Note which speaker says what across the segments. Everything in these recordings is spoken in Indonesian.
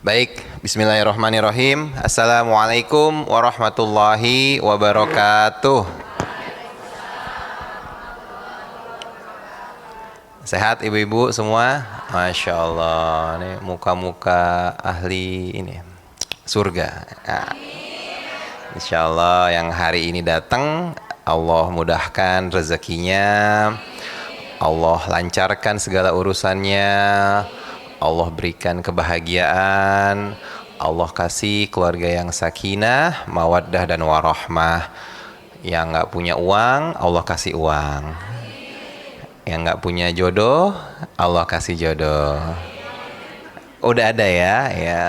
Speaker 1: Baik, bismillahirrahmanirrahim. Assalamualaikum warahmatullahi wabarakatuh. Sehat ibu-ibu semua? Masya Allah, ini muka-muka ahli ini surga. Nah, Insya Allah yang hari ini datang, Allah mudahkan rezekinya, Allah lancarkan segala urusannya, Allah berikan kebahagiaan, Allah kasih keluarga yang sakinah, mawaddah dan warahmah. Yang nggak punya uang, Allah kasih uang. Yang nggak punya jodoh, Allah kasih jodoh. Udah ada ya, ya.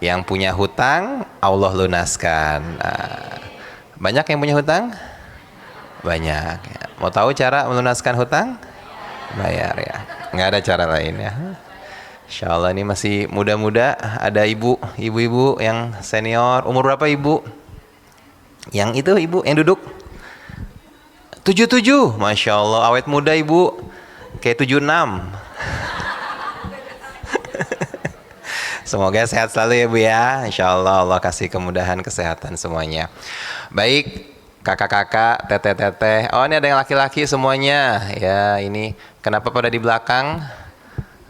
Speaker 1: Yang punya hutang, Allah lunaskan. Nah, banyak yang punya hutang? Banyak. Mau tahu cara melunaskan hutang? Bayar ya. Nggak ada cara lain ya. Insya Allah ini masih muda-muda. Ada ibu-ibu yang senior. Umur berapa ibu? Yang itu ibu yang duduk 77. Masya Allah, awet muda ibu. Kayak 76. Semoga sehat selalu ya bu ya. Insya Allah Allah kasih kemudahan kesehatan semuanya. Baik, kakak-kakak, teteh-teteh. Oh ini ada yang laki-laki semuanya. Ya ini kenapa pada di belakang?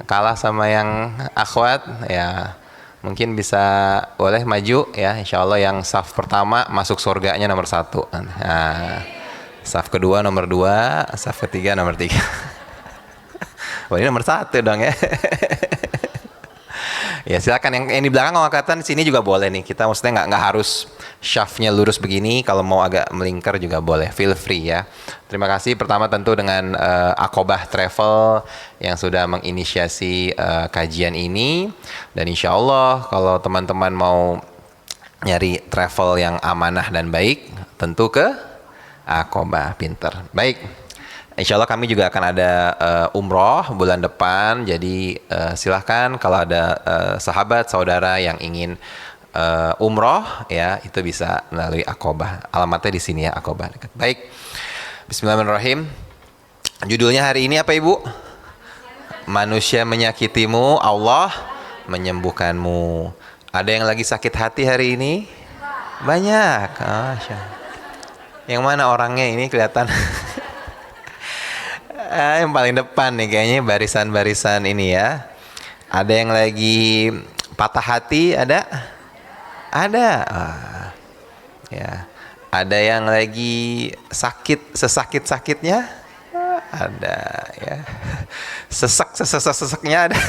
Speaker 1: Kalah sama yang akhwat ya, mungkin bisa boleh maju ya. Insya Allah yang saf pertama masuk surganya nomor 1. Nah, saf kedua nomor 2, saf ketiga nomor 3. Wah ini nomor 1 dong ya. Ya silakan yang di belakang kalau kelihatan sini juga boleh nih. Kita maksudnya nggak harus shaftnya lurus begini. Kalau mau agak melingkar juga boleh. Feel free ya. Terima kasih pertama tentu dengan Aqobah Travel yang sudah menginisiasi kajian ini. Dan insya Allah kalau teman-teman mau nyari travel yang amanah dan baik, tentu ke Aqobah. Pinter. Baik. Insya Allah kami juga akan ada umroh bulan depan. Jadi silahkan kalau ada sahabat saudara yang ingin umroh ya, itu bisa melalui Aqobah. Alamatnya di sini ya, Aqobah dekat. Baik, Bismillahirrahmanirrahim. Judulnya hari ini apa ibu? Manusia menyakitimu, Allah menyembuhkanmu. Ada yang lagi sakit hati hari ini? Banyak. Yang mana orangnya ini kelihatan? Yang paling depan nih kayaknya barisan-barisan ini ya. Ada yang lagi patah hati, ada? Ada. Ya. Ada yang lagi sakit, sesakit-sakitnya? Ada ya. Seseknya ada.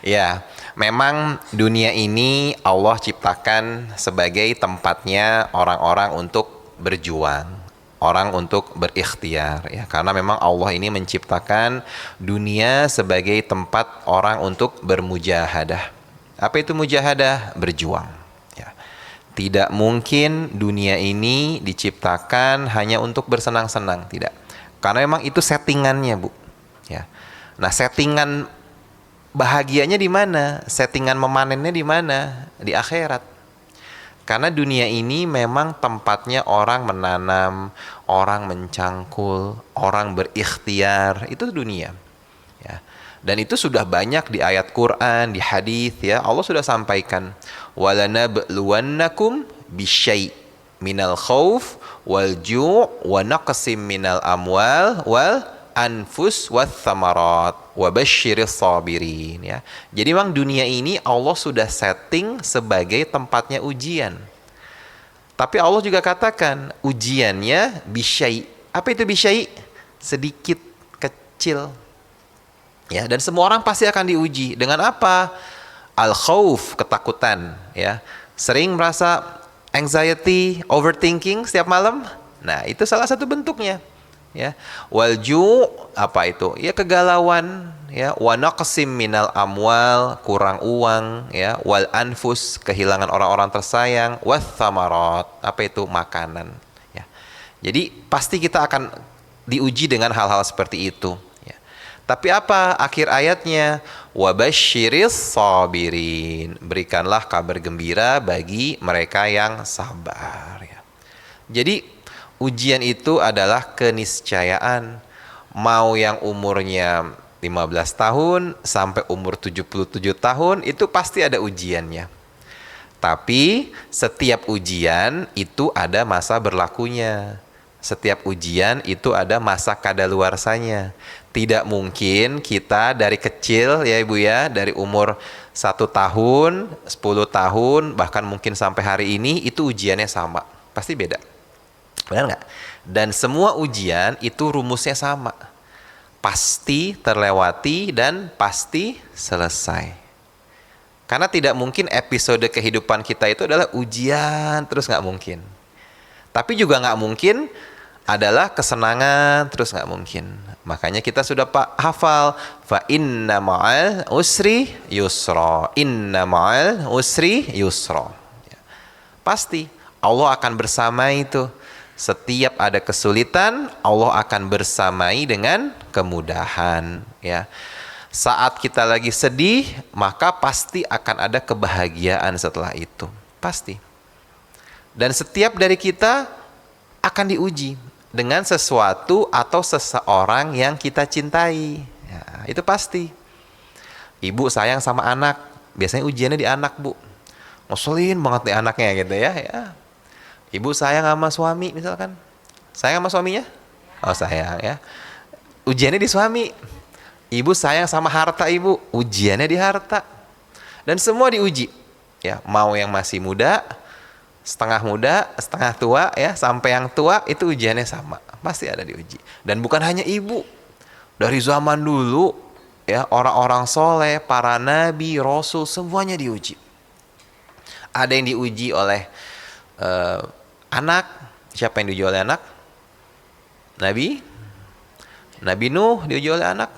Speaker 1: Ya, memang dunia ini Allah ciptakan sebagai tempatnya orang-orang untuk berjuang, orang untuk berikhtiar ya, karena memang Allah ini menciptakan dunia sebagai tempat orang untuk bermujahadah. Apa itu mujahadah? Berjuang ya. Tidak mungkin dunia ini diciptakan hanya untuk bersenang-senang, tidak. Karena memang itu settingannya, Bu. Ya. Nah, settingan bahagianya di mana? Settingan memanennya di mana? Di akhirat. Karena dunia ini memang tempatnya orang menanam, orang mencangkul, orang berikhtiar, itu dunia. Ya. Dan itu sudah banyak di ayat Quran, di hadis ya. Allah sudah sampaikan, "Walanabluwannakum bisyai' minal khauf wal ju' wa naqsim minal amwal wal anfus wath thamarat wa basyiris sabirin ya." Jadi memang dunia ini Allah sudah setting sebagai tempatnya ujian. Tapi Allah juga katakan ujiannya bisyai'. Apa itu bisyai'? Sedikit, kecil. Ya, dan semua orang pasti akan diuji dengan apa? Al-khauf, ketakutan ya. Sering merasa anxiety, overthinking setiap malam. Nah, itu salah satu bentuknya. Ya, walju apa itu? Ya kegalauan, ya, wa naqsim minal amwal, kurang uang, ya, wal anfus, kehilangan orang-orang tersayang, wath thamarat, apa itu? Makanan, ya. Jadi pasti kita akan diuji dengan hal-hal seperti itu, ya. Tapi apa akhir ayatnya? Wa basyiris sabirin, berikanlah kabar gembira bagi mereka yang sabar, ya. Jadi ujian itu adalah keniscayaan. Mau yang umurnya 15 tahun sampai umur 77 tahun itu pasti ada ujiannya. Tapi setiap ujian itu ada masa berlakunya. Setiap ujian itu ada masa kadaluarsanya. Tidak mungkin kita dari kecil ya Ibu ya, dari umur 1 tahun, 10 tahun, bahkan mungkin sampai hari ini itu ujiannya sama. Pasti beda. Benar nggak? Dan semua ujian itu rumusnya sama. Pasti terlewati dan pasti selesai. Karena tidak mungkin episode kehidupan kita itu adalah ujian terus, nggak mungkin. Tapi juga nggak mungkin adalah kesenangan terus, nggak mungkin. Makanya kita sudah hafal fa inna ma'al usri yusra, inna ma'al usri yusra. Pasti Allah akan bersama itu. Setiap ada kesulitan, Allah akan bersamai dengan kemudahan, ya. Saat kita lagi sedih, maka pasti akan ada kebahagiaan setelah itu. Pasti. Dan setiap dari kita akan diuji dengan sesuatu atau seseorang yang kita cintai. Ya, itu pasti. Ibu sayang sama anak, biasanya ujiannya di anak, Bu. Ngeselin banget nih anaknya gitu ya. Ibu sayang sama suami misalkan. Sayang sama suaminya? Oh sayang ya. Ujiannya di suami. Ibu sayang sama harta ibu. Ujiannya di harta. Dan semua diuji. Ya, mau yang masih muda, setengah tua ya, sampai yang tua itu ujiannya sama. Pasti ada diuji. Dan bukan hanya ibu. Dari zaman dulu ya, orang-orang soleh, para nabi, rasul, semuanya diuji. Ada yang diuji oleh anak. Siapa yang diuji oleh anak? Nabi Nuh diuji oleh anak.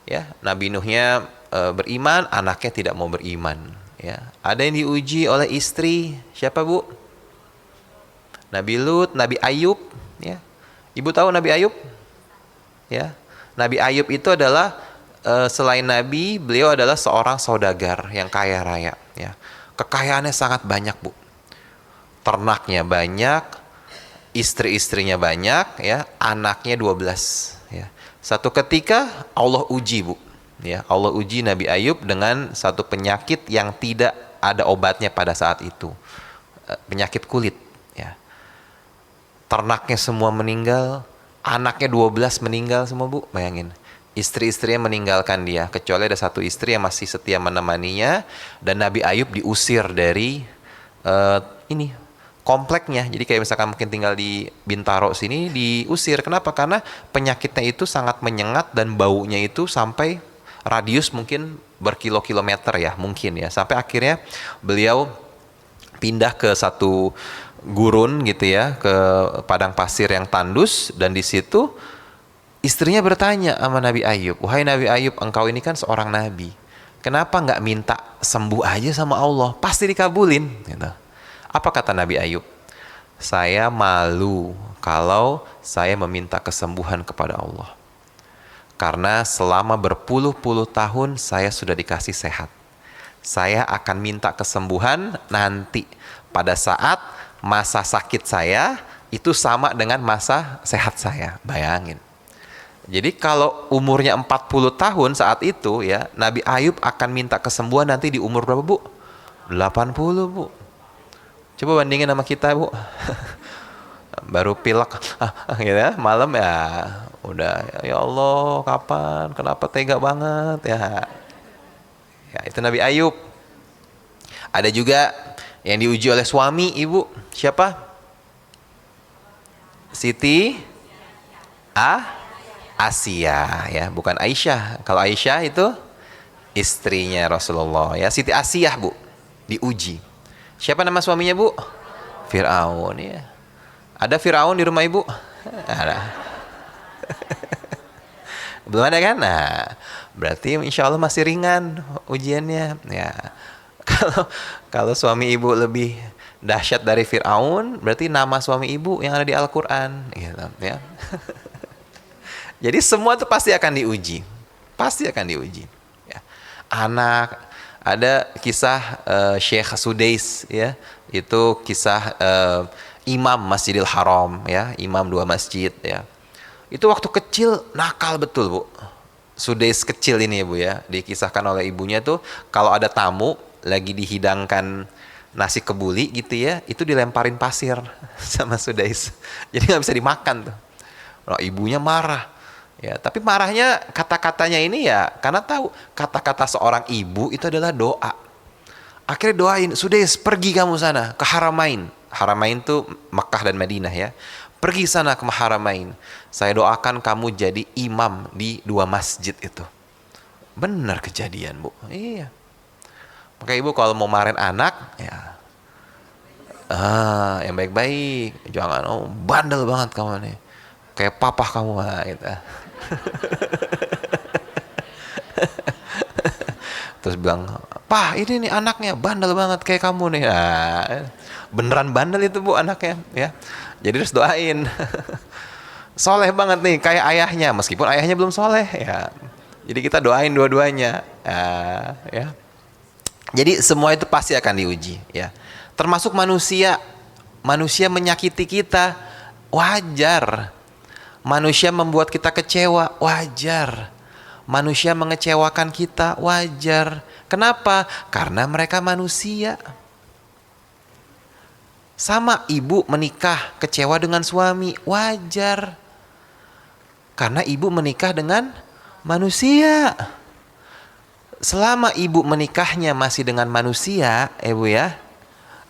Speaker 1: Ya, Nabi Nuhnya beriman, anaknya tidak mau beriman. Ya, ada yang diuji oleh istri. Siapa, Bu? Nabi Lut, Nabi Ayub. Ya, Ibu tahu Nabi Ayub? Ya, Nabi Ayub itu adalah selain Nabi, beliau adalah seorang saudagar yang kaya raya. Ya, kekayaannya sangat banyak, Bu. Ternaknya banyak, istri-istrinya banyak, ya, anaknya 12. Ya. Satu ketika Allah uji, Bu. Ya, Allah uji Nabi Ayub dengan satu penyakit yang tidak ada obatnya pada saat itu. Penyakit kulit. Ya. Ternaknya semua meninggal, anaknya 12 meninggal semua, Bu. Bayangin. Istri-istrinya meninggalkan dia, kecuali ada satu istri yang masih setia menemaninya, dan Nabi Ayub diusir dari kompleknya. Jadi kayak misalkan mungkin tinggal di Bintaro sini, diusir. Kenapa? Karena penyakitnya itu sangat menyengat dan baunya itu sampai radius mungkin berkilo-kilometer ya, mungkin ya. Sampai akhirnya beliau pindah ke satu gurun gitu ya, ke padang pasir yang tandus, dan di situ istrinya bertanya sama Nabi Ayub, "Wahai Nabi Ayub, engkau ini kan seorang nabi. Kenapa nggak minta sembuh aja sama Allah? Pasti dikabulin." Gitu. Apa kata Nabi Ayub? "Saya malu kalau saya meminta kesembuhan kepada Allah. Karena selama berpuluh-puluh tahun saya sudah dikasih sehat. Saya akan minta kesembuhan nanti pada saat masa sakit saya itu sama dengan masa sehat saya." Bayangin. Jadi kalau umurnya 40 tahun saat itu ya, Nabi Ayub akan minta kesembuhan nanti di umur berapa, Bu? 80, Bu. Coba bandingin sama kita, Bu. Baru pilek gitu ya, malam ya udah, ya Allah, kapan, kenapa tega banget ya. Ya, itu Nabi Ayub. Ada juga yang diuji oleh suami, Ibu. Siapa? Siti Asia ya, bukan Aisyah. Kalau Aisyah itu istrinya Rasulullah ya. Siti Asia, Bu, diuji. Siapa nama suaminya, Bu? Fir'aun ya. Ada Fir'aun di rumah Ibu? Ada. Belum ada kan? Nah, berarti insya Allah masih ringan ujiannya. Ya. Kalau suami Ibu lebih dahsyat dari Fir'aun, berarti nama suami Ibu yang ada di Al-Quran. Gitu, ya. Jadi semua itu pasti akan diuji. Pasti akan diuji. Ya. Anak, ada kisah Syekh Sudais ya, itu kisah imam Masjidil Haram ya, imam 2 masjid ya. Itu waktu kecil nakal betul, Bu. Sudais kecil ini ya Bu ya, dikisahkan oleh ibunya tuh kalau ada tamu lagi dihidangkan nasi kebuli gitu ya, itu dilemparin pasir sama Sudais. Jadi nggak bisa dimakan tuh. Nah, ibunya marah. Ya, tapi marahnya kata-katanya ini ya karena tahu kata-kata seorang ibu itu adalah doa. Akhirnya doain, Sudais pergi kamu sana ke Haramain. Haramain tuh Mekah dan Madinah ya. Pergi sana ke Haramain. Saya doakan kamu jadi imam di 2 masjid itu. Benar kejadian Bu. Iya. Maka ibu kalau mau marahin anak ya yang baik-baik. Jangan bandel banget kamu nih. Kayak papa kamu gitu. Terus bilang, "Pak, ini nih anaknya bandel banget kayak kamu nih." Nah, beneran bandel itu Bu anaknya ya. Jadi terus doain. Soleh banget nih kayak ayahnya, meskipun ayahnya belum soleh ya. Jadi kita doain dua-duanya. Ya. Jadi semua itu pasti akan diuji ya. Termasuk manusia. Manusia menyakiti kita, wajar. Manusia membuat kita kecewa, wajar. Manusia mengecewakan kita, wajar. Kenapa? Karena mereka manusia. Sama ibu menikah kecewa dengan suami, wajar. Karena ibu menikah dengan manusia. Selama ibu menikahnya masih dengan manusia, ibu ya,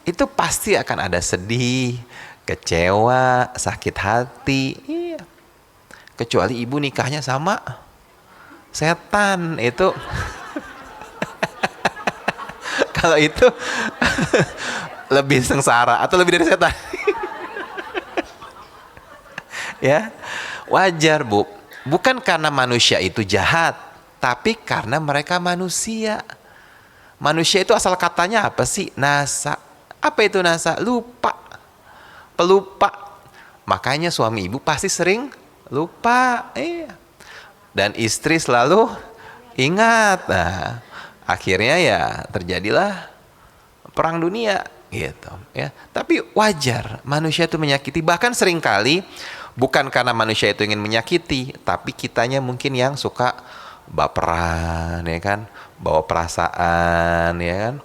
Speaker 1: itu pasti akan ada sedih, kecewa, sakit hati. Iya. Kecuali ibu nikahnya sama setan itu. Kalau itu lebih sengsara atau lebih dari setan. Ya, wajar Bu. Bukan karena manusia itu jahat, tapi karena mereka manusia. Manusia itu asal katanya apa sih? Nasa. Apa itu nasa? Lupa. Pelupa. Makanya suami ibu pasti sering lupa. Iya. Dan istri selalu ingat. Nah, akhirnya ya terjadilah perang dunia gitu ya. Tapi wajar manusia itu menyakiti, bahkan seringkali bukan karena manusia itu ingin menyakiti, tapi kitanya mungkin yang suka baperan ya kan, bawa perasaan ya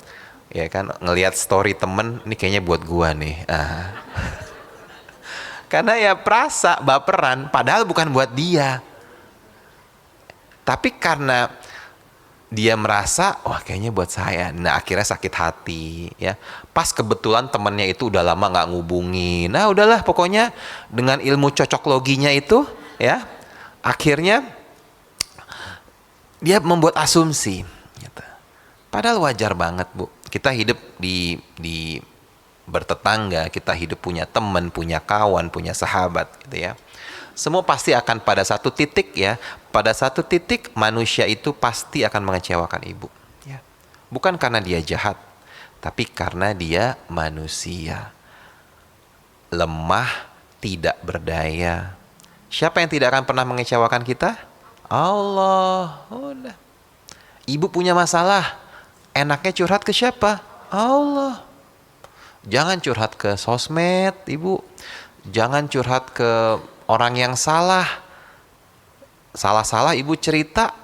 Speaker 1: kan ngelihat story temen nih kayaknya buat gua nih. Karena ya perasa baperan padahal bukan buat dia, tapi karena dia merasa wah kayaknya buat saya, nah akhirnya sakit hati ya. Pas kebetulan temennya itu udah lama nggak ngubungin, nah udahlah pokoknya dengan ilmu cocok loginya itu ya, akhirnya dia membuat asumsi gitu. Padahal wajar banget Bu, kita hidup di bertetangga, kita hidup punya teman, punya kawan, punya sahabat gitu ya. Semua pasti akan pada satu titik ya, pada satu titik manusia itu pasti akan mengecewakan ibu ya. Bukan karena dia jahat, tapi karena dia manusia lemah, tidak berdaya. Siapa yang tidak akan pernah mengecewakan kita? Allah. Udah. Ibu punya masalah, enaknya curhat ke siapa? Allah. Jangan curhat ke sosmed ibu, jangan curhat ke orang yang salah ibu cerita,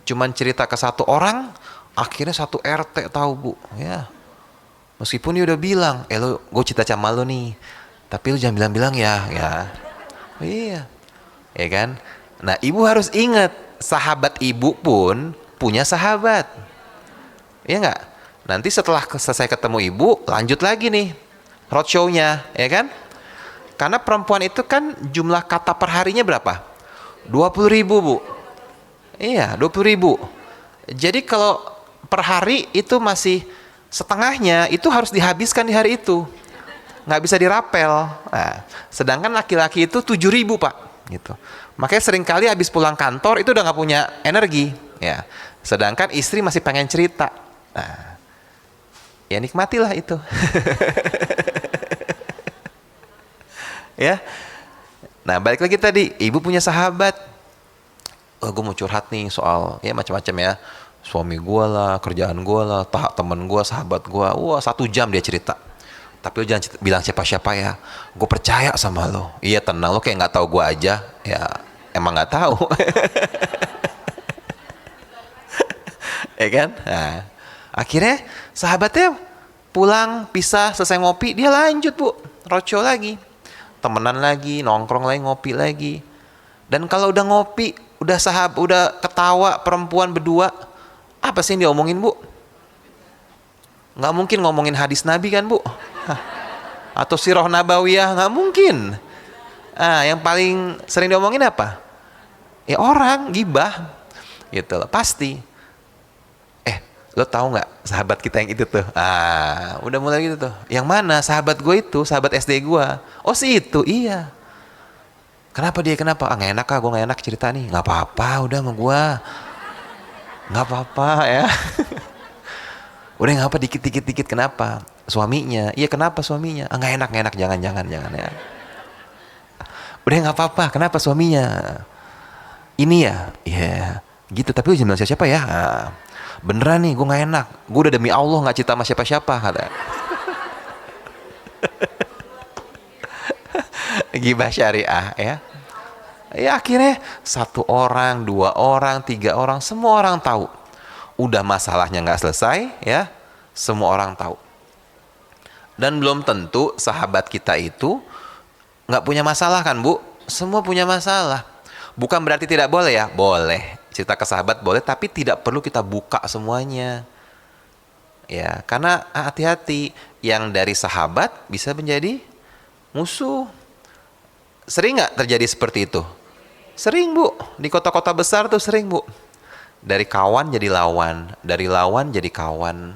Speaker 1: cuman cerita ke satu orang, akhirnya satu RT tahu Bu ya. Meskipun dia udah bilang, lo gue cerita sama lo nih, tapi lo jangan bilang-bilang ya. Iya, ya kan. Nah ibu harus ingat, sahabat ibu pun punya sahabat, iya nggak? Nanti setelah selesai ketemu ibu, lanjut lagi nih roadshow-nya, ya kan? Karena perempuan itu kan jumlah kata perharinya berapa? 20.000 Bu. Iya 20.000. Jadi kalau per hari itu masih setengahnya, itu harus dihabiskan di hari itu, nggak bisa dirapel. Nah, sedangkan laki-laki itu 7.000 Pak gitu. Makanya seringkali habis pulang kantor itu udah nggak punya energi ya. Sedangkan istri masih pengen cerita. Nah, ya nikmatilah itu. Ya. Nah balik lagi tadi, ibu punya sahabat, gue mau curhat nih soal ya macam-macam ya, suami gue lah, kerjaan gue lah, temen gue, sahabat gue, wah 1 jam dia cerita. Tapi lo jangan bilang siapa-siapa ya, gue percaya sama lo. Iya tenang, lo kayak nggak tahu gue aja, ya emang nggak tahu. Ya kan? Nah, akhirnya sahabatnya pulang, pisah, selesai ngopi, dia lanjut bu, roco lagi, temenan lagi, nongkrong lagi, ngopi lagi. Dan kalau udah ngopi, udah ketawa perempuan berdua, apa sih yang diomongin bu? Nggak mungkin ngomongin hadis Nabi kan bu? Hah. Atau sirah nabawiyah, nggak mungkin. Yang paling sering diomongin apa? Ya orang, gibah, gitu loh, pasti. Lo tahu nggak sahabat kita yang itu tuh? Udah mulai gitu tuh. Yang mana? Sahabat gue itu, sahabat SD gue. Oh si itu, iya. Kenapa dia? Kenapa? Nggak enak gue nggak enak cerita nih. Nggak apa-apa, udah sama gue. Nggak apa-apa ya. Udah nggak apa dikit-dikit. Kenapa? Suaminya. Iya kenapa suaminya? Nggak enak, jangan ya. Udah nggak apa-apa. Kenapa suaminya? Ini ya, iya. Gitu. Tapi lu jangan bilang siapa ya. Beneran nih, gue nggak enak. Gue udah demi Allah nggak cerita sama siapa-siapa. Kata. Gibah syariah ya. Ya akhirnya 1 orang, 2 orang, 3 orang, semua orang tahu. Udah masalahnya nggak selesai ya, semua orang tahu. Dan belum tentu sahabat kita itu nggak punya masalah kan bu? Semua punya masalah. Bukan berarti tidak boleh ya, boleh. Cerita ke sahabat boleh, tapi tidak perlu kita buka semuanya. Ya, karena hati-hati, yang dari sahabat bisa menjadi musuh. Sering nggak terjadi seperti itu? Sering bu, di kota-kota besar tuh sering bu. Dari kawan jadi lawan, dari lawan jadi kawan.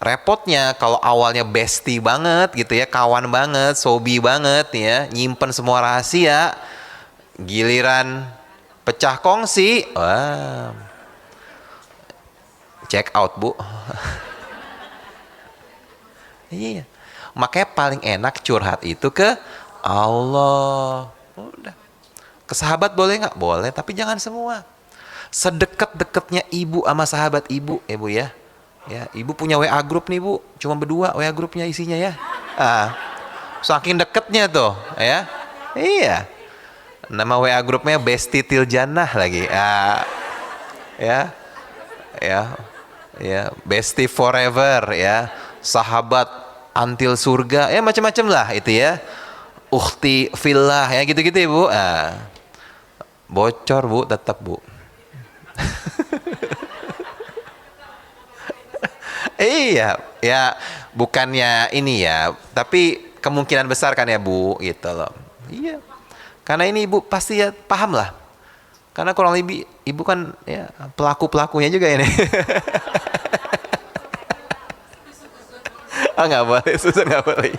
Speaker 1: Repotnya kalau awalnya bestie banget gitu ya, kawan banget, sobi banget ya, nyimpen semua rahasia, giliran pecah kongsi, wah, check out bu. Iya, makanya paling enak curhat itu ke Allah. Udah, ke sahabat boleh nggak? Boleh, tapi jangan semua. Sedekat-dekatnya ibu sama sahabat ibu, ya bu ya. Ya, ibu punya WA grup nih bu, cuma berdua WA grupnya isinya ya. Saking deketnya tuh, ya. Iya. Nama WA grupnya Besti Tiljannah lagi. Ya, ya, ya, Besti Forever ya, sahabat until surga, ya macam-macam lah itu ya. Ukhti fillah ya gitu-gitu ya bu. Bocor bu, tetap bu. Iya, ya bukannya ini ya, tapi kemungkinan besar kan ya bu, gitu loh. Iya, karena ini ibu pasti ya paham lah. Karena kurang lebih ibu kan ya pelaku-pelakunya juga ini. Oh nggak boleh, susah nggak boleh.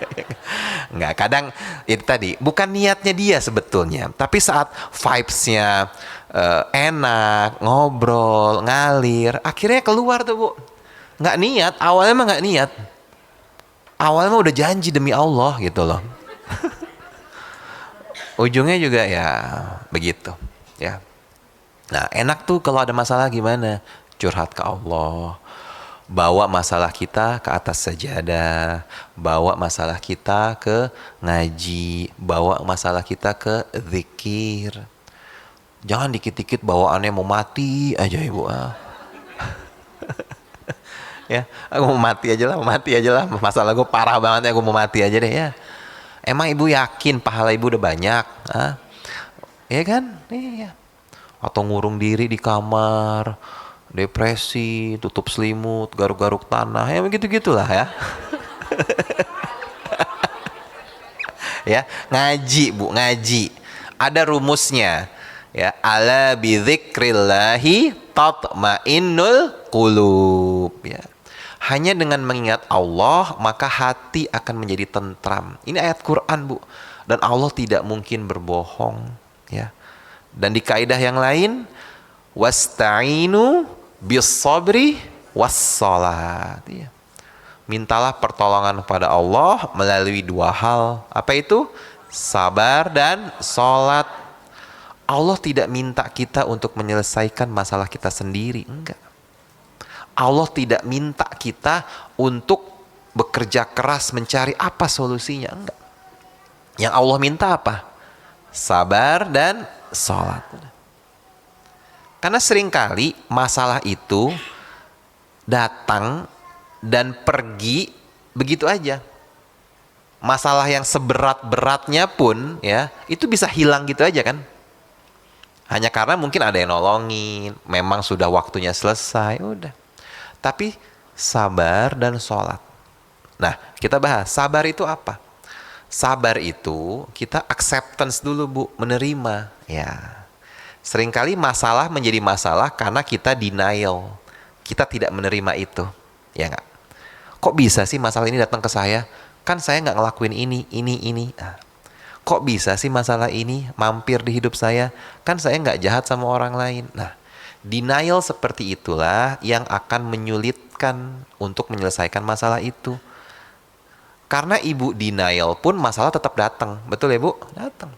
Speaker 1: Nggak, kadang itu tadi bukan niatnya dia sebetulnya, tapi saat vibes-nya enak, ngobrol, ngalir, akhirnya keluar tuh bu. Nggak niat, awalnya mah nggak niat. Awalnya mah udah janji demi Allah gitu loh. Ujungnya juga ya begitu ya. Nah enak tuh kalau ada masalah gimana? Curhat ke Allah. Bawa masalah kita ke atas sajadah. Bawa masalah kita ke ngaji. Bawa masalah kita ke zikir. Jangan dikit-dikit bawaannya mau mati aja ibu. Ya, aku mau mati aja lah, masalah gue parah banget ya, aku mau mati aja deh ya. Emang ibu yakin pahala ibu udah banyak? Ya kan? Iya. Atau ngurung diri di kamar, depresi, tutup selimut, garuk-garuk tanah, ya begitu-gitulah ya. Ya, ngaji bu, ngaji. Ada rumusnya. Ya, ala bidzikrillahi tatmainnul qulub. Ya. Hanya dengan mengingat Allah maka hati akan menjadi tentram. Ini ayat Quran bu. Dan Allah tidak mungkin berbohong. Ya. Dan di kaidah yang lain, wasta'inu bis-sabri was-salat. Ya. Mintalah pertolongan kepada Allah melalui 2 hal. Apa itu? Sabar dan salat. Allah tidak minta kita untuk menyelesaikan masalah kita sendiri, enggak. Allah tidak minta kita untuk bekerja keras mencari apa solusinya, enggak. Yang Allah minta apa? Sabar dan sholat. Karena seringkali masalah itu datang dan pergi begitu aja. Masalah yang seberat-beratnya pun ya, itu bisa hilang gitu aja kan. Hanya karena mungkin ada yang nolongin, memang sudah waktunya selesai, udah. Tapi sabar dan sholat. Nah, kita bahas sabar itu apa? Sabar itu kita acceptance dulu Bu, menerima. Ya, seringkali masalah menjadi masalah karena kita denial. Kita tidak menerima itu, ya nggak? Kok bisa sih masalah ini datang ke saya? Kan saya nggak ngelakuin ini. Nah, kok bisa sih masalah ini mampir di hidup saya? Kan saya nggak jahat sama orang lain. Nah, denial seperti itulah yang akan menyulitkan untuk menyelesaikan masalah itu. Karena ibu denial pun masalah tetap datang. Betul ya Bu? Datang.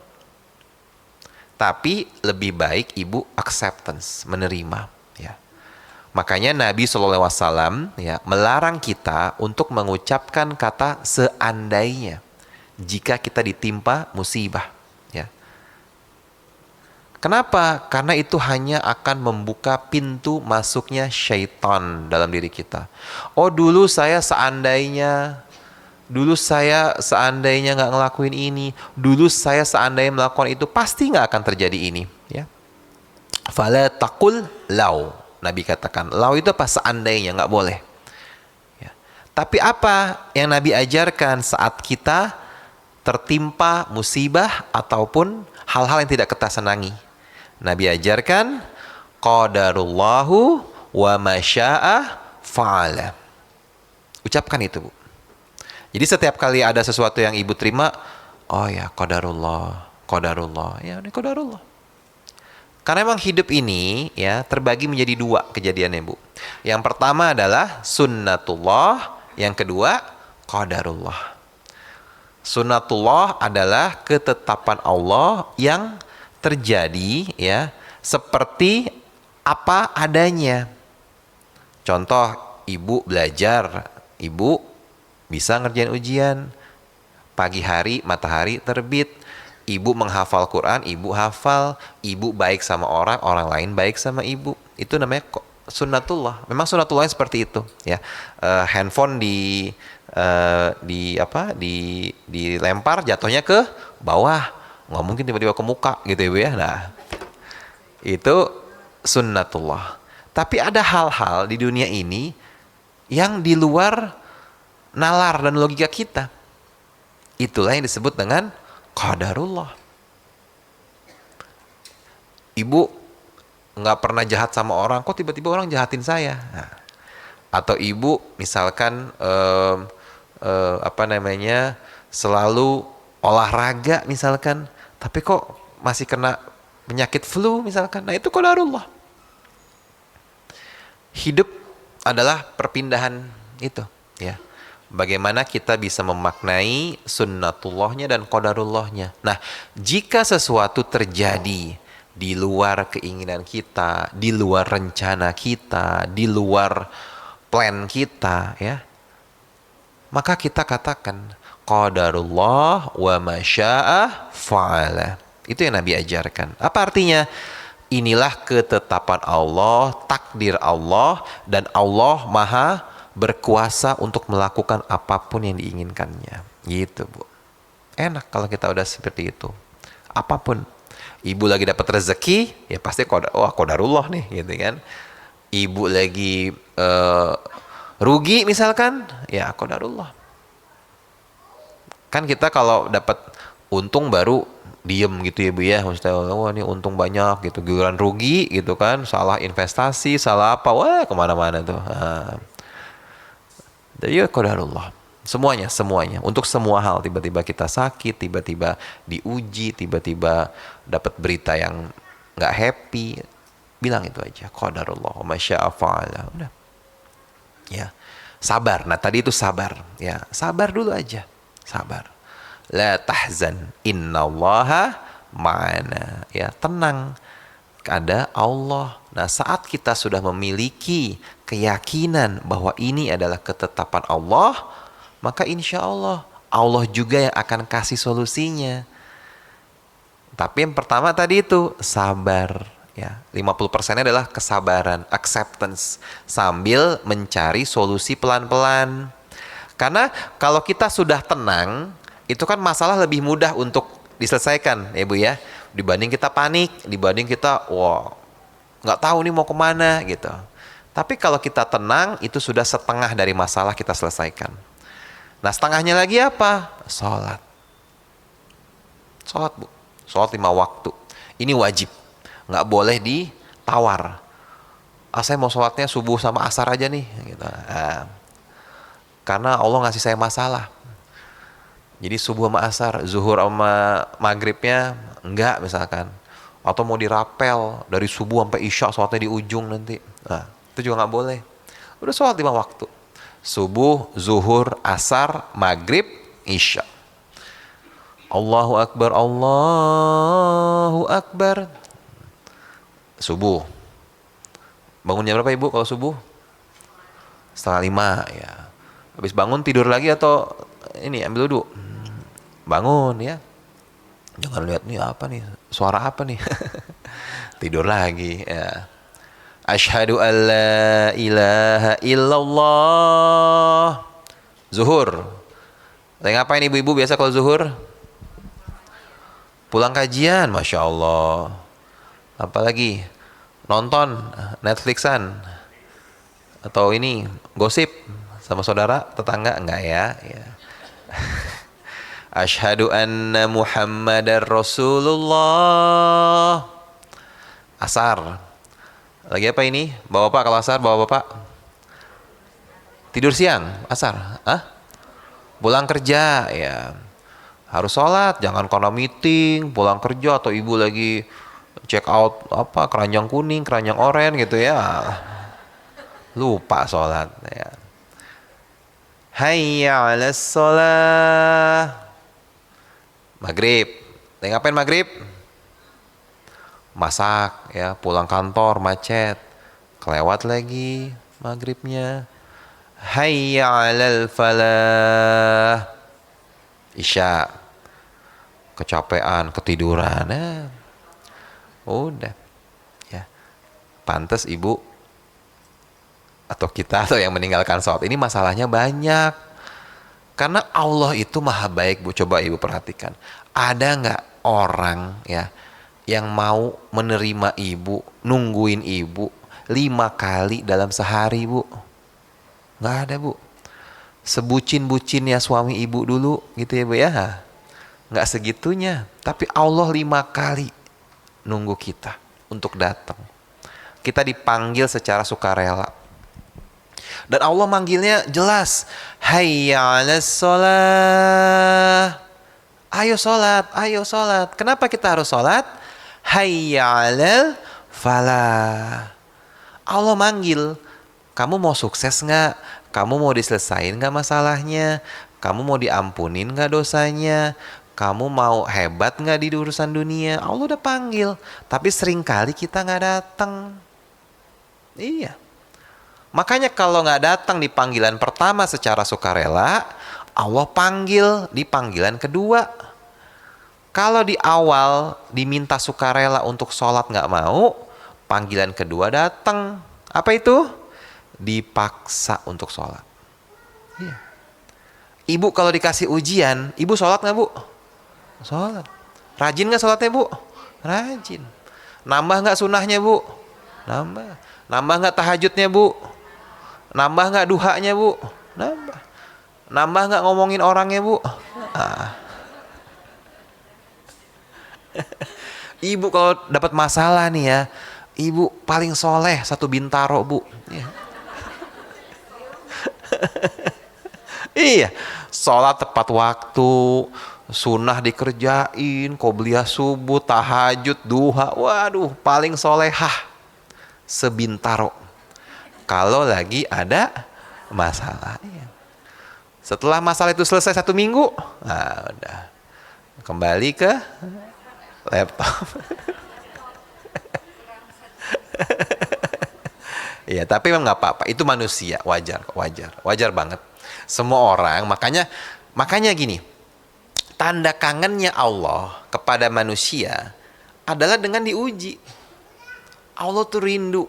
Speaker 1: Tapi lebih baik ibu acceptance, menerima. Ya. Makanya Nabi SAW ya, melarang kita untuk mengucapkan kata seandainya jika kita ditimpa musibah. Ya. Kenapa? Karena itu hanya akan membuka pintu masuknya syaitan dalam diri kita. Oh dulu saya seandainya nggak ngelakuin ini, dulu saya seandainya melakukan itu, pasti nggak akan terjadi ini. Ya. Fala taqul lau. Nabi katakan, lau itu apa? Seandainya, nggak boleh. Ya. Tapi apa yang Nabi ajarkan saat kita tertimpa musibah ataupun hal-hal yang tidak kita senangi? Nabi ajarkan, qadarullahu wa masya'a fa'ala. Ucapkan itu Bu. Jadi setiap kali ada sesuatu yang ibu terima, oh ya qadarullah, ya ini qadarullah. Karena memang hidup ini ya terbagi menjadi dua kejadiannya Bu. Yang pertama adalah sunnatullah, yang kedua qadarullah. Sunnatullah adalah ketetapan Allah yang terjadi ya seperti apa adanya. Contoh, ibu belajar, ibu bisa ngerjain ujian. Pagi hari matahari terbit, ibu menghafal Quran, ibu hafal, ibu baik sama orang, orang lain baik sama ibu. Itu namanya sunnatullah. Memang sunnatullah seperti itu, ya. Handphone dilempar jatuhnya ke bawah, nggak mungkin tiba-tiba ke muka gitu ya Bu ya. Nah, itu sunnatullah. Tapi ada hal-hal di dunia ini yang di luar nalar dan logika kita. Itulah yang disebut dengan qadarullah. Ibu nggak pernah jahat sama orang, kok tiba-tiba orang jahatin saya? Nah, atau ibu misalkan selalu olahraga misalkan, tapi kok masih kena penyakit flu misalkan. Nah, itu qadarullah. Hidup adalah perpindahan itu, ya. Bagaimana kita bisa memaknai sunnatullahnya dan qadarullahnya. Nah, jika sesuatu terjadi di luar keinginan kita, di luar rencana kita, di luar plan kita, ya, maka kita katakan qadarullah wa masya'a fa'ala. Itu yang Nabi ajarkan. Apa artinya? Inilah ketetapan Allah, takdir Allah, dan Allah Maha berkuasa untuk melakukan apapun yang diinginkannya. Gitu Bu. Enak kalau kita udah seperti itu. Apapun. Ibu lagi dapat rezeki, ya pasti qadarullah nih, gitu kan. Ibu lagi rugi misalkan, ya qadarullah. Kan kita kalau dapat untung baru diem gitu ya Bu ya. Maksudnya, wah ini untung banyak gitu. Giliran rugi gitu kan, salah investasi, salah apa, wah kemana-mana tuh. Jadi ya qadarullah. Semuanya. Untuk semua hal, tiba-tiba kita sakit, tiba-tiba diuji, tiba-tiba dapat berita yang nggak happy, bilang itu aja, qadarullah wa masya'a fa'ala. Udah. Ya. Sabar. Nah, tadi itu sabar, ya. Sabar dulu aja. Sabar. La tahzan, innallaha ma'ana. Ya, tenang. Ada Allah. Nah, saat kita sudah memiliki keyakinan bahwa ini adalah ketetapan Allah, maka insya Allah juga yang akan kasih solusinya. Tapi yang pertama tadi itu sabar, Ya, 50% adalah kesabaran, acceptance, sambil mencari solusi pelan-pelan. Karena kalau kita sudah tenang, itu kan masalah lebih mudah untuk diselesaikan, ya Bu ya. Dibanding kita panik, dibanding kita, wah, nggak tahu nih mau kemana gitu. Tapi kalau kita tenang, itu sudah setengah dari masalah kita selesaikan. Nah, setengahnya lagi apa? Sholat. Sholat, Bu. Sholat 5 waktu. Ini wajib. Nggak boleh ditawar. Saya mau sholatnya subuh sama asar aja nih. Gitu. Nah, karena Allah ngasih saya masalah. Jadi subuh sama asar, zuhur sama maghribnya enggak misalkan. Atau mau dirapel dari subuh sampai isya sholatnya di ujung nanti. Nah, itu juga nggak boleh. Udah sholat 5 waktu. Subuh, zuhur, asar, maghrib, isya. Allahu Akbar, Allahu Akbar. Subuh. Bangunnya berapa Ibu kalau subuh? 4:30 ya. Habis bangun tidur lagi atau ini ambil wudhu? Bangun ya. Jangan lihat nih apa nih, suara apa nih. Tidur lagi ya. Asyhadu an la ilaha illallah. Zuhur. Lagi ngapain ibu-ibu biasa kalau zuhur? Pulang kajian, Masya Allah. Apalagi nonton Netflixan atau ini gosip sama saudara tetangga enggak ya? Ya. Asyhadu anna Muhammadar Rasulullah. Asar. Lagi apa ini? Bapak kalau asar, bapak tidur siang, asar. Pulang kerja ya. Harus sholat, jangan karena meeting, pulang kerja atau ibu lagi check out apa keranjang kuning, keranjang oranye gitu ya. Lupa sholat ya. Hayya 'alas sholah. Maghrib. Lagi ngapain maghrib? Masak ya, pulang kantor macet. Kelewat lagi maghribnya. Hayya 'alal falah. Isya. Kecapean, ketiduran. Udah. Ya. Pantes ibu atau kita atau yang meninggalkan sholat ini masalahnya banyak. Karena Allah itu maha baik, Bu. Coba ibu perhatikan. Ada nggak orang ya yang mau menerima ibu, nungguin ibu 5 kali dalam sehari, Bu? Nggak ada, Bu. Sebucin-bucinnya suami ibu dulu gitu ya, Bu ya. Nggak segitunya. Tapi Allah 5 kali nunggu kita untuk datang. Kita dipanggil secara sukarela. Dan Allah manggilnya jelas. Hayya 'alas sholah. Ayo sholat, ayo sholat. Kenapa kita harus sholat? Hayya 'alal falah. Allah manggil. Kamu mau sukses nggak? Kamu mau diselesain nggak masalahnya? Kamu mau diampunin nggak dosanya? Kamu mau hebat nggak di urusan dunia? Allah udah panggil. Tapi seringkali kita nggak datang. Iya. Makanya kalau nggak datang di panggilan pertama secara sukarela, Allah panggil di panggilan kedua. Kalau di awal diminta sukarela untuk sholat nggak mau, panggilan kedua datang. Apa itu? Dipaksa untuk sholat. Iya. Ibu kalau dikasih ujian, ibu sholat nggak, Bu? Sholat. Rajin nggak sholatnya, Bu? Rajin. Nambah nggak sunnahnya, Bu? Nambah. Nambah nggak tahajudnya, Bu? Nambah nggak duhanya, Bu? Nambah. Nambah nggak ngomongin orangnya, Bu? Ibu kalau dapat masalah nih ya, ibu paling soleh satu Bintaro, Bu. Ya. Iya, sholat tepat waktu, sunnah dikerjain, qobliyah subuh, tahajud, duha, waduh paling solehah sebintaro. Kalau lagi ada masalah. Setelah masalah itu selesai 1 minggu, nah udah kembali ke laptop. Ya, tapi memang nggak apa-apa. Itu manusia, wajar banget. Semua orang, makanya gini, tanda kangennya Allah kepada manusia adalah dengan diuji. Allah tuh rindu.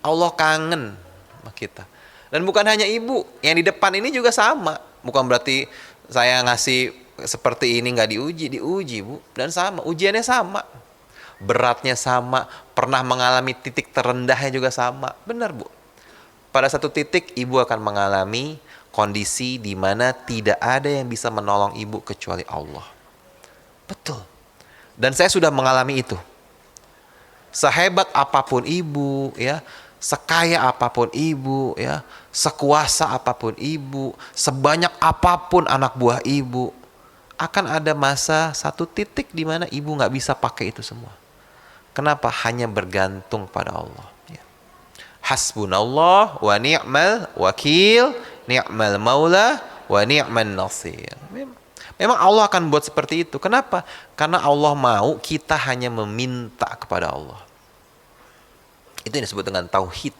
Speaker 1: Allah kangen sama kita. Dan bukan hanya ibu, yang di depan ini juga sama. Bukan berarti saya ngasih seperti ini nggak diuji Bu. Dan sama, ujiannya sama. Beratnya sama, pernah mengalami titik terendahnya juga sama. Benar Bu. Pada satu titik ibu akan mengalami kondisi di mana tidak ada yang bisa menolong ibu kecuali Allah. Betul. Dan saya sudah mengalami itu. Sehebat apapun ibu, ya, sekaya apapun ibu, ya, sekuasa apapun ibu, sebanyak apapun anak buah ibu, akan ada masa satu titik di mana ibu nggak bisa pakai itu semua. Kenapa? Hanya bergantung pada Allah. Ya. Hasbunallah wa ni'mal wakil, ni'mal maula wa ni'man nasir. Memang Allah akan buat seperti itu. Kenapa? Karena Allah mau kita hanya meminta kepada Allah. Itu yang disebut dengan tauhid.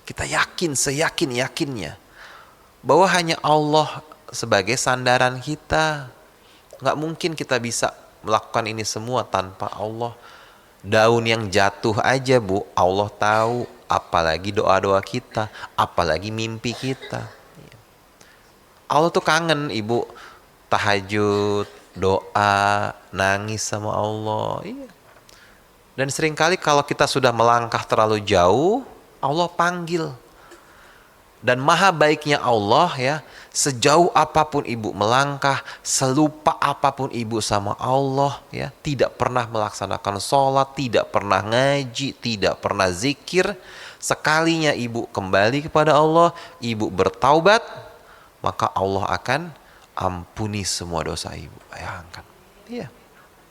Speaker 1: Kita yakin, seyakin-yakinnya bahwa hanya Allah sebagai sandaran kita. Nggak mungkin kita bisa melakukan ini semua tanpa Allah. Daun yang jatuh aja Bu, Allah tahu. Apalagi doa-doa kita, apalagi mimpi kita. Allah tuh kangen ibu tahajud, doa, nangis sama Allah. Iya. Dan seringkali kalau kita sudah melangkah terlalu jauh, Allah panggil. Dan maha baiknya Allah ya, sejauh apapun ibu melangkah, selupa apapun ibu sama Allah ya, tidak pernah melaksanakan sholat, tidak pernah ngaji, tidak pernah zikir, sekalinya ibu kembali kepada Allah, ibu bertaubat, maka Allah akan ampuni semua dosa ibu. Bayangkan. Iya,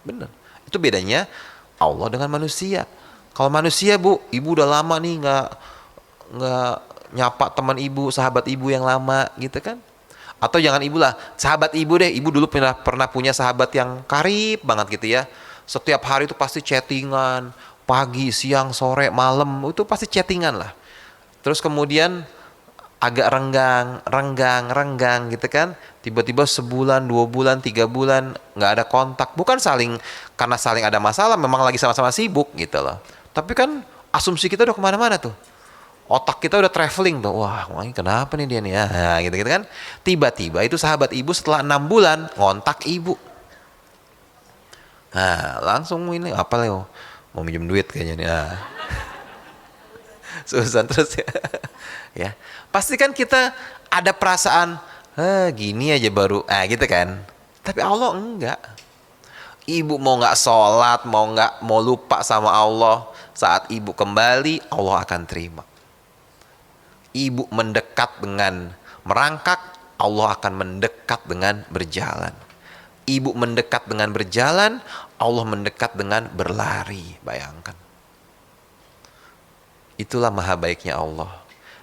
Speaker 1: benar. Itu bedanya Allah dengan manusia. Kalau manusia Bu, ibu udah lama nih nggak nyapa teman ibu, sahabat ibu yang lama gitu kan. Atau jangan ibu lah, sahabat ibu deh. Ibu dulu pernah punya sahabat yang karib banget gitu ya. Setiap hari itu pasti chattingan, pagi, siang, sore, malam, itu pasti chattingan lah. Terus kemudian agak renggang gitu kan. Tiba-tiba sebulan, 2 bulan, 3 bulan nggak ada kontak. Bukan karena saling ada masalah, memang lagi sama-sama sibuk gitu loh. Tapi kan asumsi kita udah kemana-mana tuh. Otak kita udah traveling tuh. Wah, ini kenapa nih dia nih ya? Nah, gitu-gitu kan. Tiba-tiba itu sahabat ibu setelah 6 bulan ngontak ibu. Nah, langsung ini apa Leo? Mau minjem duit kayaknya nih. Nah. Susah terus ya. Ya. Pasti kan kita ada perasaan, gini aja baru, gitu kan. Tapi Allah enggak. Ibu mau nggak sholat, mau lupa sama Allah, saat ibu kembali, Allah akan terima. Ibu mendekat dengan merangkak, Allah akan mendekat dengan berjalan. Ibu mendekat dengan berjalan, Allah mendekat dengan berlari. Bayangkan. Itulah maha baiknya Allah.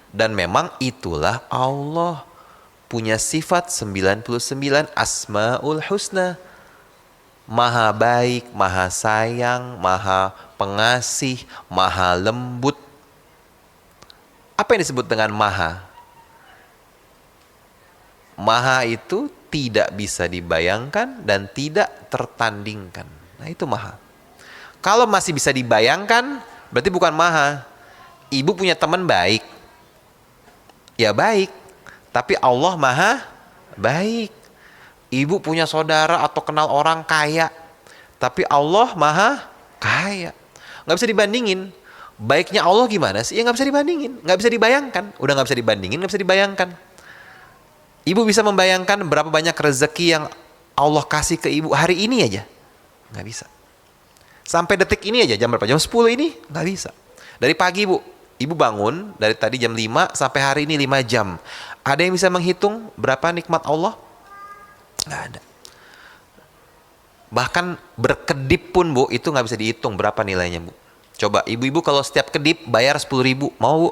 Speaker 1: Dan memang itulah Allah. Punya sifat 99 Asmaul Husna. Maha baik, maha sayang, maha pengasih, maha lembut. Apa yang disebut dengan maha? Maha itu tidak bisa dibayangkan dan tidak tertandingkan. Nah itu maha. Kalau masih bisa dibayangkan, berarti bukan maha. Ibu punya teman baik, ya baik. Tapi Allah maha baik. Ibu punya saudara atau kenal orang kaya, tapi Allah maha kaya. Nggak bisa dibandingin. Baiknya Allah gimana sih? Ya nggak bisa dibandingin, nggak bisa dibayangkan. Udah nggak bisa dibandingin, nggak bisa dibayangkan. Ibu bisa membayangkan berapa banyak rezeki yang Allah kasih ke ibu hari ini aja? Nggak bisa. Sampai detik ini aja, jam berapa? Jam 10 ini? Nggak bisa. Dari pagi Bu, ibu bangun dari tadi jam 5 sampai hari ini 5 jam. Ada yang bisa menghitung berapa nikmat Allah? Nggak ada. Bahkan berkedip pun Bu, itu nggak bisa dihitung berapa nilainya Bu. Coba ibu-ibu kalau setiap kedip bayar 10.000, mau Bu?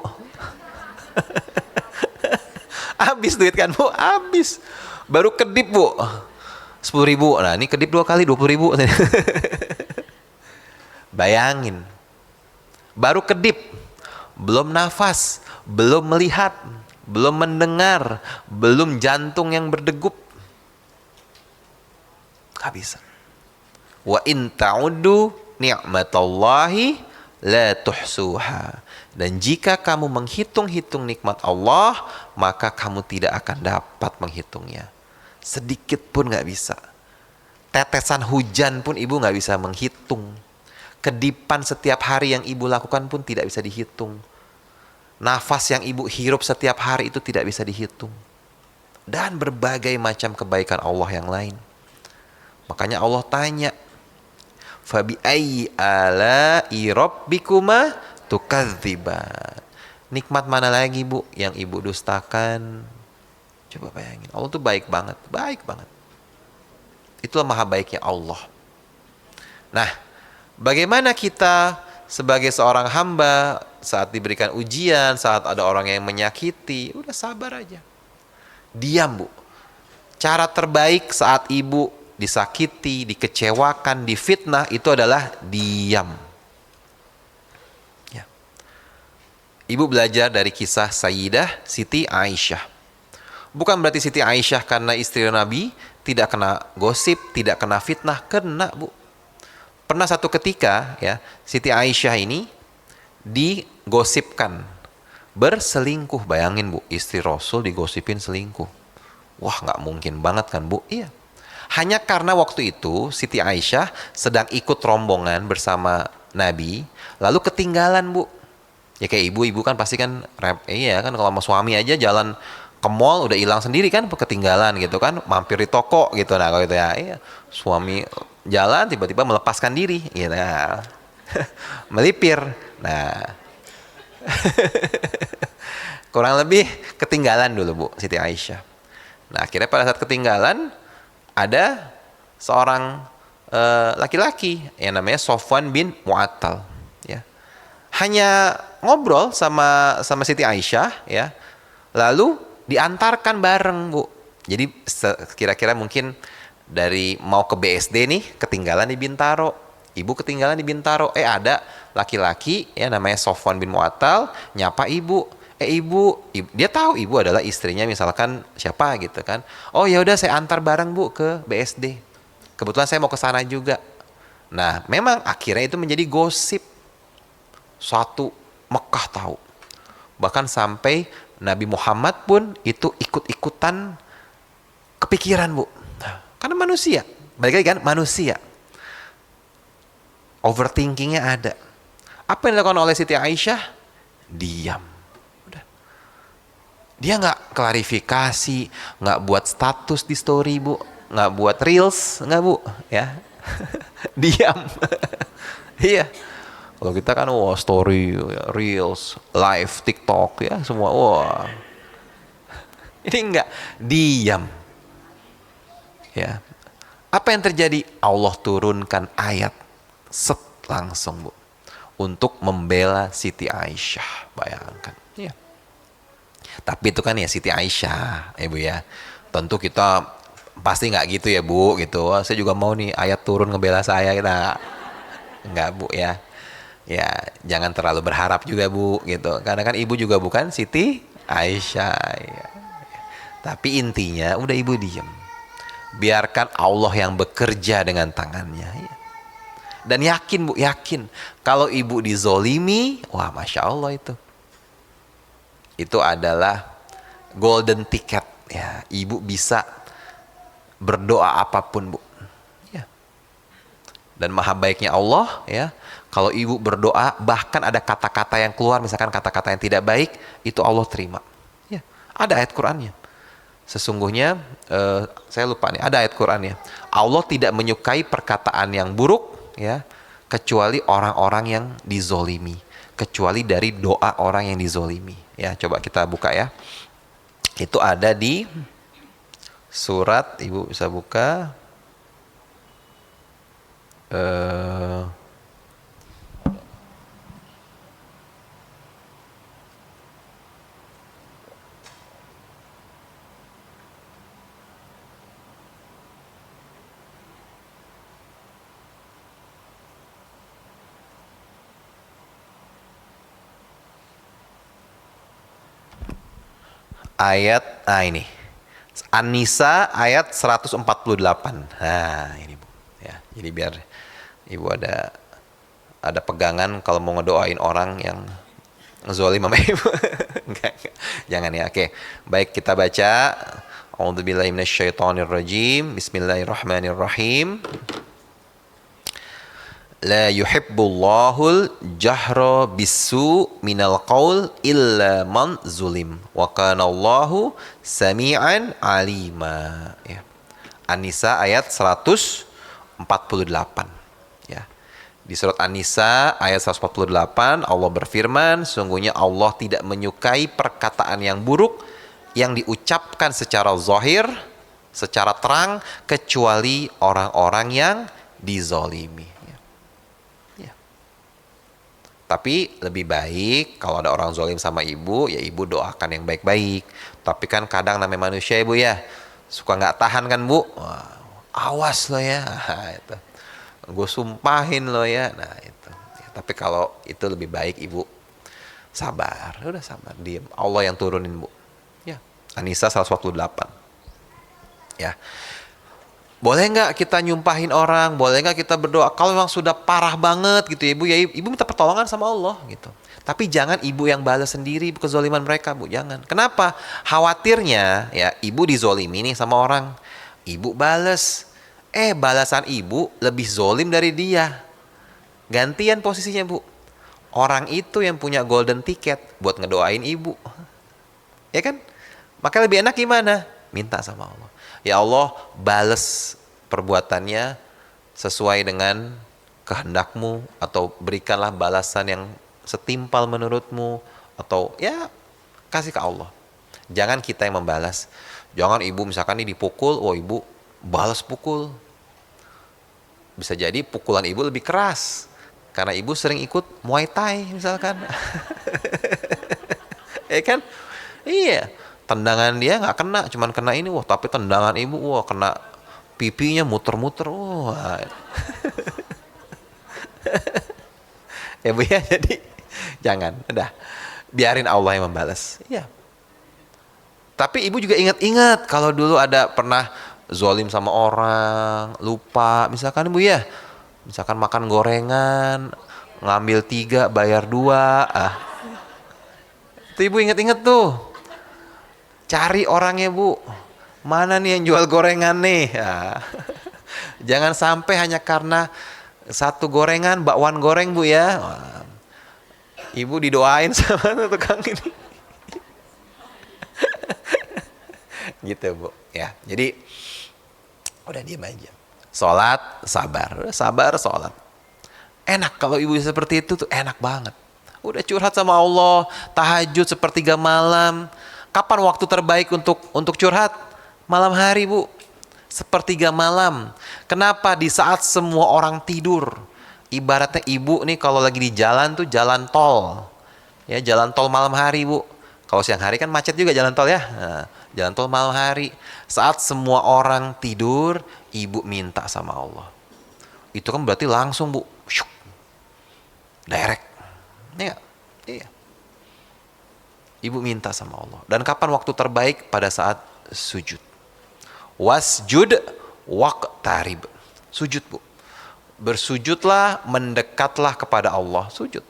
Speaker 1: Habis duit kan Bu, habis. Baru kedip Bu, 10.000. Nah ini kedip 2 kali 20.000. Bayangin. Baru kedip, belum nafas, belum melihat, belum mendengar, belum jantung yang berdegup. Gak bisa. Wa in ta'uddu ni'matallahi la tuhsuha. Dan jika kamu menghitung-hitung nikmat Allah, maka kamu tidak akan dapat menghitungnya. Sedikit pun nggak bisa. Tetesan hujan pun ibu nggak bisa menghitung. Kedipan setiap hari yang ibu lakukan pun tidak bisa dihitung. Nafas yang ibu hirup setiap hari itu tidak bisa dihitung. Dan berbagai macam kebaikan Allah yang lain. Makanya Allah tanya, fabi ayyi ala'i rabbikuma tukadziban. Nikmat mana lagi bu yang ibu dustakan? Coba bayangin, Allah tuh baik banget, baik banget. Itulah maha baiknya Allah. Nah, bagaimana kita sebagai seorang hamba saat diberikan ujian, saat ada orang yang menyakiti, udah sabar aja. Diam bu. Cara terbaik saat ibu disakiti, dikecewakan, difitnah itu adalah diam. Ya. Ibu belajar dari kisah Sayyidah Siti Aisyah. Bukan berarti Siti Aisyah karena istri Nabi tidak kena gosip, tidak kena fitnah, kena bu. Pernah satu ketika ya Siti Aisyah ini digosipkan berselingkuh. Bayangin bu, istri Rasul digosipin selingkuh. Wah nggak mungkin banget kan bu? Iya. Hanya karena waktu itu Siti Aisyah sedang ikut rombongan bersama Nabi, lalu ketinggalan bu. Ya kayak ibu-ibu kan pasti kan, iya kan kalau sama suami aja jalan ke mall udah hilang sendiri kan, ketinggalan gitu kan, mampir di toko gitu. Nah kalau itu ya, iya, suami jalan tiba-tiba melepaskan diri, gitu. Nah, melipir. Nah, kurang lebih ketinggalan dulu bu Siti Aisyah. Nah akhirnya pada saat ketinggalan ada seorang laki-laki yang namanya Sofwan bin Mu'attal ya. Hanya ngobrol sama Siti Aisyah ya. Lalu diantarkan bareng bu. Jadi kira-kira mungkin dari mau ke BSD nih ketinggalan di Bintaro. Ibu ketinggalan di Bintaro. Ada laki-laki ya namanya Sofwan bin Mu'attal nyapa ibu. Ibu, dia tahu ibu adalah istrinya misalkan siapa gitu kan. Oh ya udah saya antar bareng bu ke BSD. Kebetulan saya mau ke sana juga. Nah, memang akhirnya itu menjadi gosip. Satu Mekah tahu. Bahkan sampai Nabi Muhammad pun itu ikut-ikutan kepikiran bu. Nah, karena manusia. Balik lagi kan manusia. Overthinkingnya ada. Apa yang dilakukan oleh Siti Aisyah? Diam. Dia nggak klarifikasi, nggak buat status di story bu, nggak buat reels, nggak bu, ya, diam. Iya. Kalau kita kan wah story, reels, live, TikTok ya semua wah. Ini enggak, diam. Ya. Apa yang terjadi? Allah turunkan ayat set langsung bu untuk membela Siti Aisyah. Bayangkan. Iya. Tapi itu kan ya Siti Aisyah, ibu ya. Tentu kita pasti nggak gitu ya bu, gitu. Wah, saya juga mau nih ayat turun ngebela saya, kita nggak bu ya. Ya jangan terlalu berharap juga bu, gitu. Karena kan ibu juga bukan Siti Aisyah. Ya. Tapi intinya udah ibu diem. Biarkan Allah yang bekerja dengan tangannya. Ya. Dan yakin bu, yakin kalau ibu dizolimi, wah masya Allah itu adalah golden ticket ya, ibu bisa berdoa apapun bu ya. Dan maha baiknya Allah ya, kalau ibu berdoa bahkan ada kata-kata yang keluar misalkan kata-kata yang tidak baik, itu Allah terima ya. Ada ayat Qur'annya sesungguhnya, saya lupa nih, ada ayat Qur'annya, Allah tidak menyukai perkataan yang buruk ya, kecuali orang-orang yang dizolimi, kecuali dari doa orang yang dizolimi ya. Coba kita buka ya, itu ada di surat, ibu bisa buka ayat, ini An-Nisa ayat 148. Nah ini bu ya, jadi biar ibu ada ada pegangan kalau mau ngedoain orang yang zalim sama ibu. Enggak. Jangan ya. Oke. Baik, kita baca. A'udzubillahi minasyaitonirrajim. Bismillahirrahmanirrahim. La yuhibbullahul jahra bisu minal qaul illa man zulim wa kana Allahu sami'an alima. Ya. An-Nisa ayat 148. Ya. Di surat An-Nisa ayat 148 Allah berfirman, sungguhnya Allah tidak menyukai perkataan yang buruk yang diucapkan secara zahir, secara terang, kecuali orang-orang yang dizalimi. Tapi lebih baik kalau ada orang zalim sama ibu, ya ibu doakan yang baik-baik. Tapi kan kadang namanya manusia ibu ya, suka nggak tahan kan bu. Wah, awas lo ya, itu. Gue sumpahin lo ya. Nah itu. Ya, tapi kalau itu lebih baik ibu sabar, udah sabar, diem. Allah yang turunin bu. Ya, An-Nisa 148. Ya. Boleh nggak kita nyumpahin orang? Boleh nggak kita berdoa? Kalau memang sudah parah banget gitu ya ibu, ya ibu minta pertolongan sama Allah gitu. Tapi jangan ibu yang balas sendiri kezoliman mereka bu, jangan. Kenapa? Khawatirnya ya ibu dizolimi nih sama orang, ibu balas, balasan ibu lebih zolim dari dia. Gantian posisinya bu. Orang itu yang punya golden ticket buat ngedoain ibu, ya kan? Maka lebih enak gimana? Minta sama Allah. Ya Allah, balas perbuatannya sesuai dengan kehendakmu, atau berikanlah balasan yang setimpal menurutmu, atau ya kasih ke Allah. Jangan kita yang membalas. Jangan ibu misalkan ini dipukul, ibu balas pukul. Bisa jadi pukulan ibu lebih keras karena ibu sering ikut Muay Thai misalkan. Ya kan? Iya. Tendangan dia nggak kena, cuman kena ini, tapi tendangan ibu, kena pipinya muter-muter, ya bu ya, jadi jangan, udah, biarin Allah yang membalas. Iya. Tapi ibu juga ingat-ingat kalau dulu ada pernah zolim sama orang, lupa, misalkan ibu ya, misalkan makan gorengan, ngambil 3, bayar 2, itu ibu ingat-ingat tuh. Cari orangnya bu, mana nih yang jual gorengan nih? Ya. Jangan sampai hanya karena satu gorengan, bakwan goreng bu ya. Wah, ibu didoain sama tukang ini. Gitu bu, ya. Jadi udah diam aja. Sholat, sabar, sholat. Enak kalau ibu seperti itu tuh, enak banget. Udah curhat sama Allah, tahajud sepertiga malam. Kapan waktu terbaik untuk curhat? Malam hari bu, sepertiga malam. Kenapa? Di saat semua orang tidur. Ibaratnya ibu nih kalau lagi di jalan tuh, jalan tol, ya jalan tol malam hari bu. Kalau siang hari kan macet juga jalan tol ya. Nah, jalan tol malam hari. Saat semua orang tidur, ibu minta sama Allah. Itu kan berarti langsung bu, syuk, direct. Iya. Ibu minta sama Allah. Dan kapan waktu terbaik? Pada saat sujud. Wasjud waqtarib. Sujud bu. Bersujudlah, mendekatlah kepada Allah. Sujud.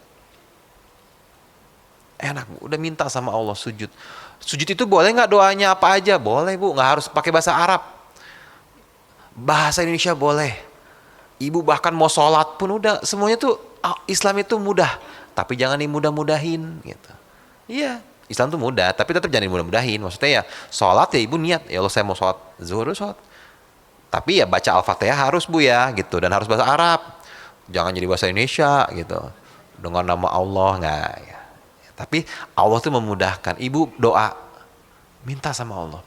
Speaker 1: Enak bu. Udah minta sama Allah sujud. Sujud itu boleh nggak doanya apa aja? Boleh bu. Nggak harus pakai bahasa Arab. Bahasa Indonesia boleh. Ibu bahkan mau sholat pun udah. Semuanya tuh Islam itu mudah. Tapi jangan dimudah-mudahin gitu. Iya. Islam tuh mudah, tapi tetap jangan dimudah-mudahin. Maksudnya ya, sholat ya ibu niat. Ya Allah saya mau sholat zuhur, sholat. Tapi ya baca Al-Fatihah harus bu ya, gitu. Dan harus bahasa Arab. Jangan jadi bahasa Indonesia, gitu. Dengan nama Allah, nggak. Ya. Tapi Allah tuh memudahkan. Ibu doa, minta sama Allah.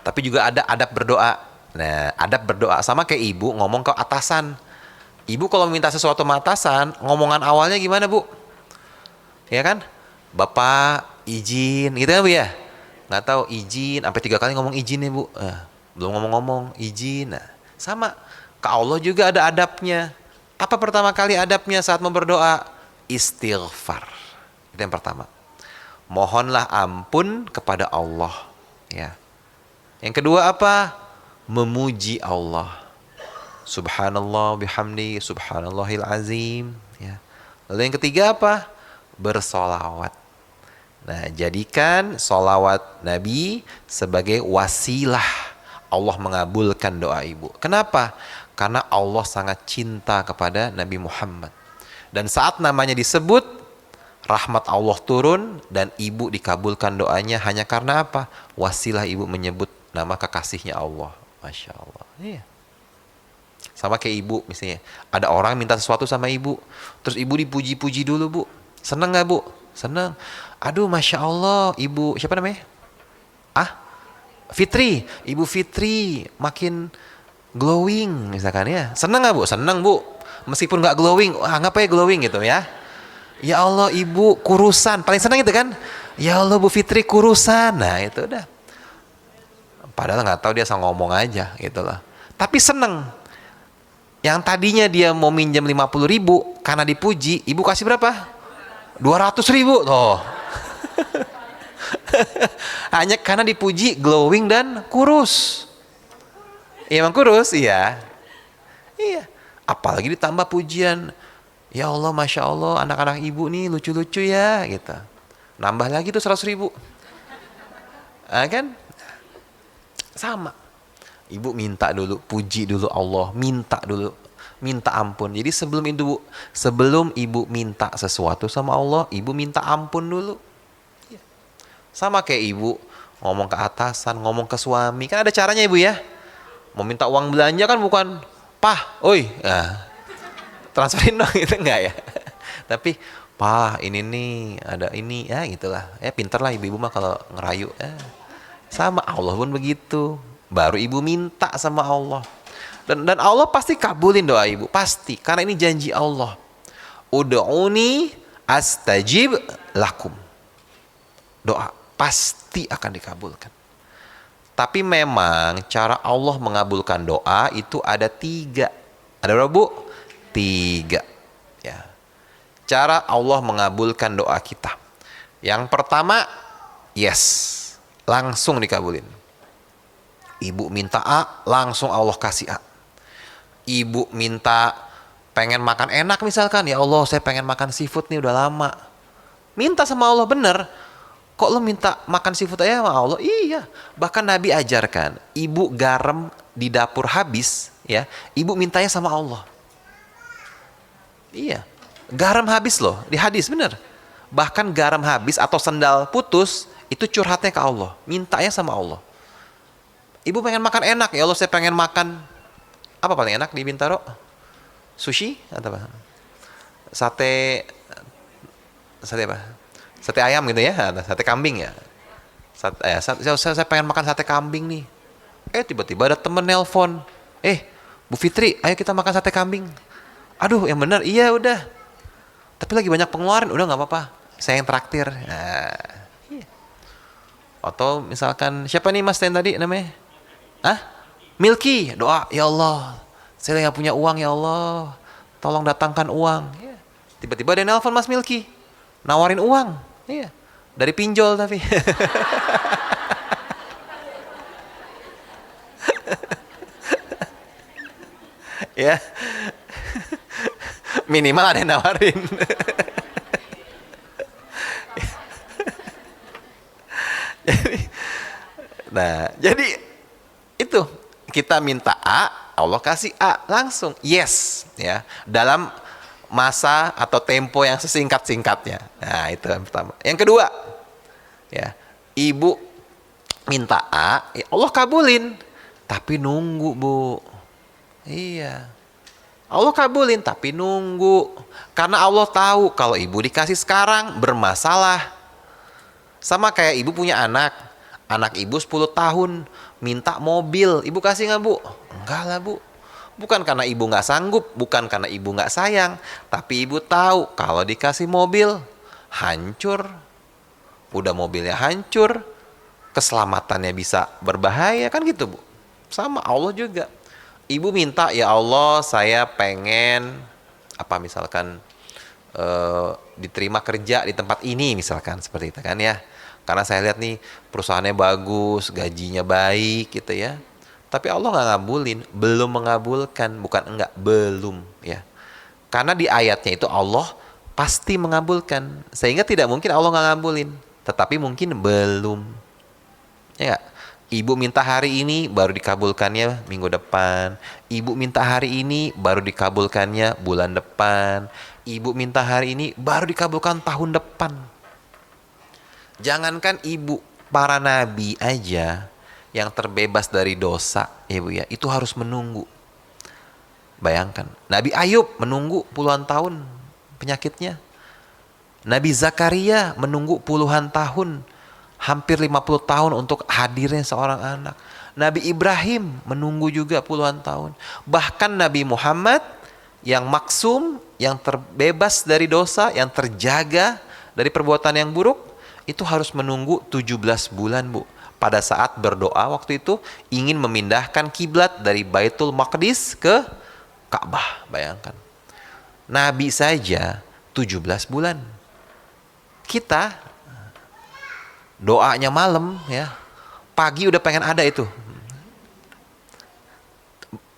Speaker 1: Tapi juga ada adab berdoa. Nah, adab berdoa. Sama kayak ibu ngomong ke atasan. Ibu kalau minta sesuatu sama atasan, ngomongan awalnya gimana bu? Ya kan? Bapak izin gitu kan bu ya, nggak tahu izin sampai 3 kali ngomong izin ya bu, belum ngomong-ngomong izin. Nah sama ke Allah juga ada adabnya. Apa pertama kali adabnya saat mau berdoa? Istighfar. Itu yang pertama, mohonlah ampun kepada Allah ya. Yang kedua apa? Memuji Allah. Subhanallah bihamdi, subhanallahil azim. Ya. Lalu yang ketiga apa? Bersolawat. Nah, jadikan solawat Nabi sebagai wasilah Allah mengabulkan doa ibu. Kenapa? Karena Allah sangat cinta kepada Nabi Muhammad. Dan saat namanya disebut, rahmat Allah turun dan ibu dikabulkan doanya hanya karena apa? Wasilah ibu menyebut nama kekasihnya Allah. Masya Allah. Iya. Sama kayak ibu misalnya. Ada orang minta sesuatu sama ibu. Terus ibu dipuji-puji dulu bu. Seneng gak bu? Seneng. Aduh Masya Allah. Ibu siapa namanya? Fitri. Ibu Fitri makin glowing misalkan ya. Seneng gak bu? Seneng bu. Meskipun gak glowing. Anggap aja glowing gitu ya. Ya Allah ibu kurusan. Paling seneng itu kan. Ya Allah Bu Fitri kurusan. Nah itu udah. Padahal gak tahu dia asal ngomong aja gitu loh. Tapi seneng. Yang tadinya dia mau minjem 50.000 karena dipuji, ibu kasih berapa? 200.000 toh. Hanya karena dipuji glowing dan kurus. Iya emang kurus, iya. Iya. Apalagi ditambah pujian. Ya Allah, Masya Allah, anak-anak ibu nih lucu-lucu ya, gitu. Nambah lagi tuh 100.000. Kan? Sama. Ibu minta dulu, puji dulu Allah, minta dulu, minta ampun. Jadi sebelum ibu minta sesuatu sama Allah, ibu minta ampun dulu. Sama kayak ibu ngomong ke atasan, ngomong ke suami, kan ada caranya ibu ya. Mau minta uang belanja kan bukan, Pah, oi, transferin dong, gitu enggak ya. Tapi, Pah, ini nih, ada ini, ya gitulah. Ya pinter lah ibu-ibu mah kalau ngerayu. Sama Allah pun begitu. Baru ibu minta sama Allah. Dan Allah pasti kabulin doa ibu. Pasti. Karena ini janji Allah. Ud'uni astajib lakum. Doa pasti akan dikabulkan. Tapi memang cara Allah mengabulkan doa itu ada 3. Ada berapa bu? 3. Ya. Cara Allah mengabulkan doa kita. Yang pertama, yes. Langsung dikabulin. Ibu minta A, langsung Allah kasih A. Ibu minta pengen makan enak misalkan, ya Allah saya pengen makan seafood nih udah lama. Minta sama Allah bener. Kok lo minta makan seafood aja sama Allah? Iya. Bahkan Nabi ajarkan, ibu garam di dapur habis, ya, ibu mintanya sama Allah. Iya. Garam habis loh, di hadis bener. Bahkan garam habis atau sendal putus, itu curhatnya ke Allah. Mintanya sama Allah. Ibu pengen makan enak, ya Allah saya pengen makan apa paling enak di Bintaro? Sushi atau apa? Sate apa? Sate ayam gitu ya, sate kambing ya. Saya pengen makan sate kambing nih. Tiba-tiba ada temen nelpon. Bu Fitri, ayo kita makan sate kambing. Aduh, yang bener, iya udah. Tapi lagi banyak pengeluaran, udah nggak apa-apa. Saya yang traktir. Iya. Atau misalkan siapa nih Mas Ten tadi namanya? Milky, doa, ya Allah, saya nggak punya uang ya Allah, tolong datangkan uang. Ya. Tiba-tiba dia nelpon Mas Milky, nawarin uang, iya, dari pinjol tapi. Ya, minimal ada yang nawarin. Jadi itu kita minta A, Allah kasih A langsung, yes, ya, dalam masa atau tempo yang sesingkat-singkatnya. Nah itu yang pertama. Yang kedua, ya, ibu minta A, ya Allah kabulin, tapi nunggu bu. Iya, Allah kabulin tapi nunggu, karena Allah tahu kalau ibu dikasih sekarang bermasalah. Sama kayak ibu punya anak ibu 10 tahun minta mobil, ibu kasih nggak bu? Enggak lah bu. Bukan karena ibu nggak sanggup, bukan karena ibu nggak sayang, tapi ibu tahu kalau dikasih mobil hancur, udah mobilnya hancur, keselamatannya bisa berbahaya kan gitu bu. Sama Allah juga. Ibu minta, ya Allah saya pengen apa misalkan diterima kerja di tempat ini misalkan seperti itu kan ya. Karena saya lihat nih perusahaannya bagus, gajinya baik gitu ya. Tapi Allah nggak ngabulin, belum mengabulkan, bukan enggak, belum ya. Karena di ayatnya itu Allah pasti mengabulkan, sehingga tidak mungkin Allah nggak ngabulin, tetapi mungkin belum. Ya nggak? Ibu minta hari ini baru dikabulkannya minggu depan. Ibu minta hari ini baru dikabulkannya bulan depan. Ibu minta hari ini baru dikabulkan tahun depan. Jangankan ibu, para nabi aja yang terbebas dari dosa, ya Bu ya, itu harus menunggu. Bayangkan, Nabi Ayub menunggu puluhan tahun penyakitnya. Nabi Zakaria menunggu puluhan tahun, hampir 50 tahun untuk hadirnya seorang anak. Nabi Ibrahim menunggu juga puluhan tahun. Bahkan Nabi Muhammad yang maksum, yang terbebas dari dosa, yang terjaga dari perbuatan yang buruk, itu harus menunggu 17 bulan, Bu. Pada saat berdoa waktu itu ingin memindahkan kiblat dari Baitul Maqdis ke Ka'bah, bayangkan. Nabi saja 17 bulan. Kita doanya malam ya, pagi udah pengen ada itu.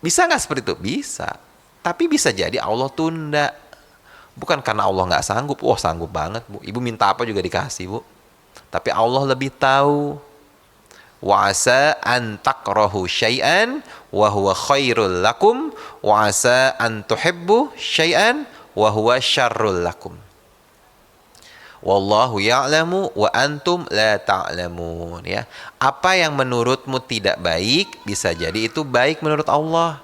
Speaker 1: Bisa nggak seperti itu? Bisa. Tapi bisa jadi Allah tunda. Bukan karena Allah nggak sanggup. Wah, sanggup banget, Bu. Ibu minta apa juga dikasih, Bu. Tapi Allah lebih tahu. Wa asa an takrahu syai'an wa huwa khairul lakum wa asa an tuhibbu syai'an wa huwa syarrul lakum. Wallahu ya'lamu wa antum la ta'lamun, ya. Apa yang menurutmu tidak baik bisa jadi itu baik menurut Allah.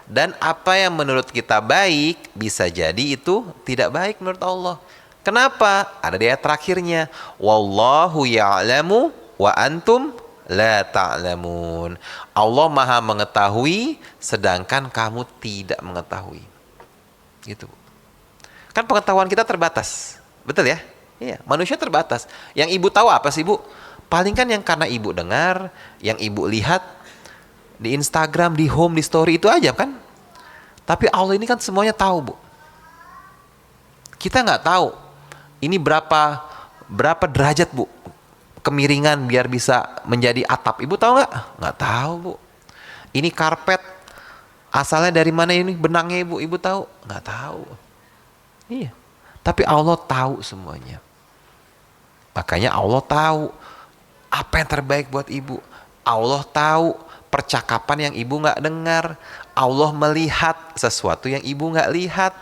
Speaker 1: Dan apa yang menurut kita baik bisa jadi itu tidak baik menurut Allah. Kenapa? Ada di ayat terakhirnya. Wallahu ya'lamu wa antum la ta'lamun. Allah Maha mengetahui sedangkan kamu tidak mengetahui. Gitu. Kan pengetahuan kita terbatas. Betul ya? Iya, manusia terbatas. Yang ibu tahu apa sih, Bu? Paling kan yang karena ibu dengar, yang ibu lihat di Instagram, di home, di story itu aja kan? Tapi Allah ini kan semuanya tahu, Bu. Kita nggak tahu ini berapa derajat, Bu, kemiringan biar bisa menjadi atap. Ibu tahu nggak? Nggak tahu, Bu. Ini karpet asalnya dari mana, ini benangnya, Ibu tahu? Nggak tahu. Iya. Tapi Allah tahu semuanya. Makanya Allah tahu apa yang terbaik buat ibu. Allah tahu percakapan yang ibu nggak dengar. Allah melihat sesuatu yang ibu nggak lihat.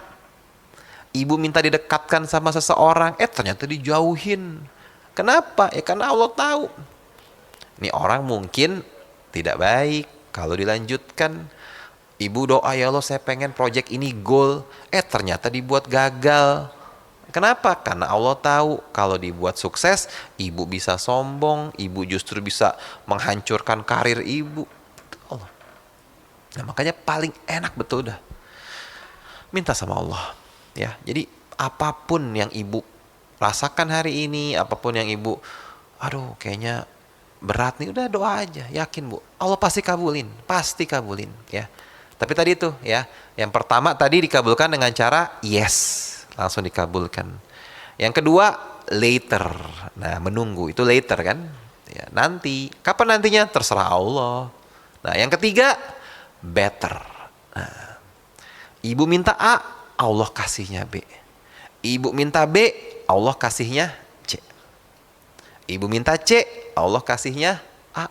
Speaker 1: Ibu minta didekatkan sama seseorang, ternyata dijauhin. Kenapa? Ya karena Allah tahu. Ini orang mungkin tidak baik kalau dilanjutkan. Ibu doa, ya Allah saya pengen project ini goal, ternyata dibuat gagal. Kenapa? Karena Allah tahu kalau dibuat sukses, ibu bisa sombong, ibu justru bisa menghancurkan karir ibu. Allah. Nah, makanya paling enak betul dah minta sama Allah. Ya, jadi apapun yang ibu rasakan hari ini, apapun yang ibu, aduh kayaknya berat nih, udah doa aja, yakin, Bu. Allah pasti kabulin, ya. Tapi tadi itu ya, yang pertama tadi dikabulkan dengan cara yes. Langsung dikabulkan. Yang kedua, later. Nah, menunggu itu later kan? Ya, nanti. Kapan nantinya? Terserah Allah. Nah, yang ketiga, better. Nah, ibu minta A, Allah kasihnya B. Ibu minta B, Allah kasihnya C. Ibu minta C, Allah kasihnya A.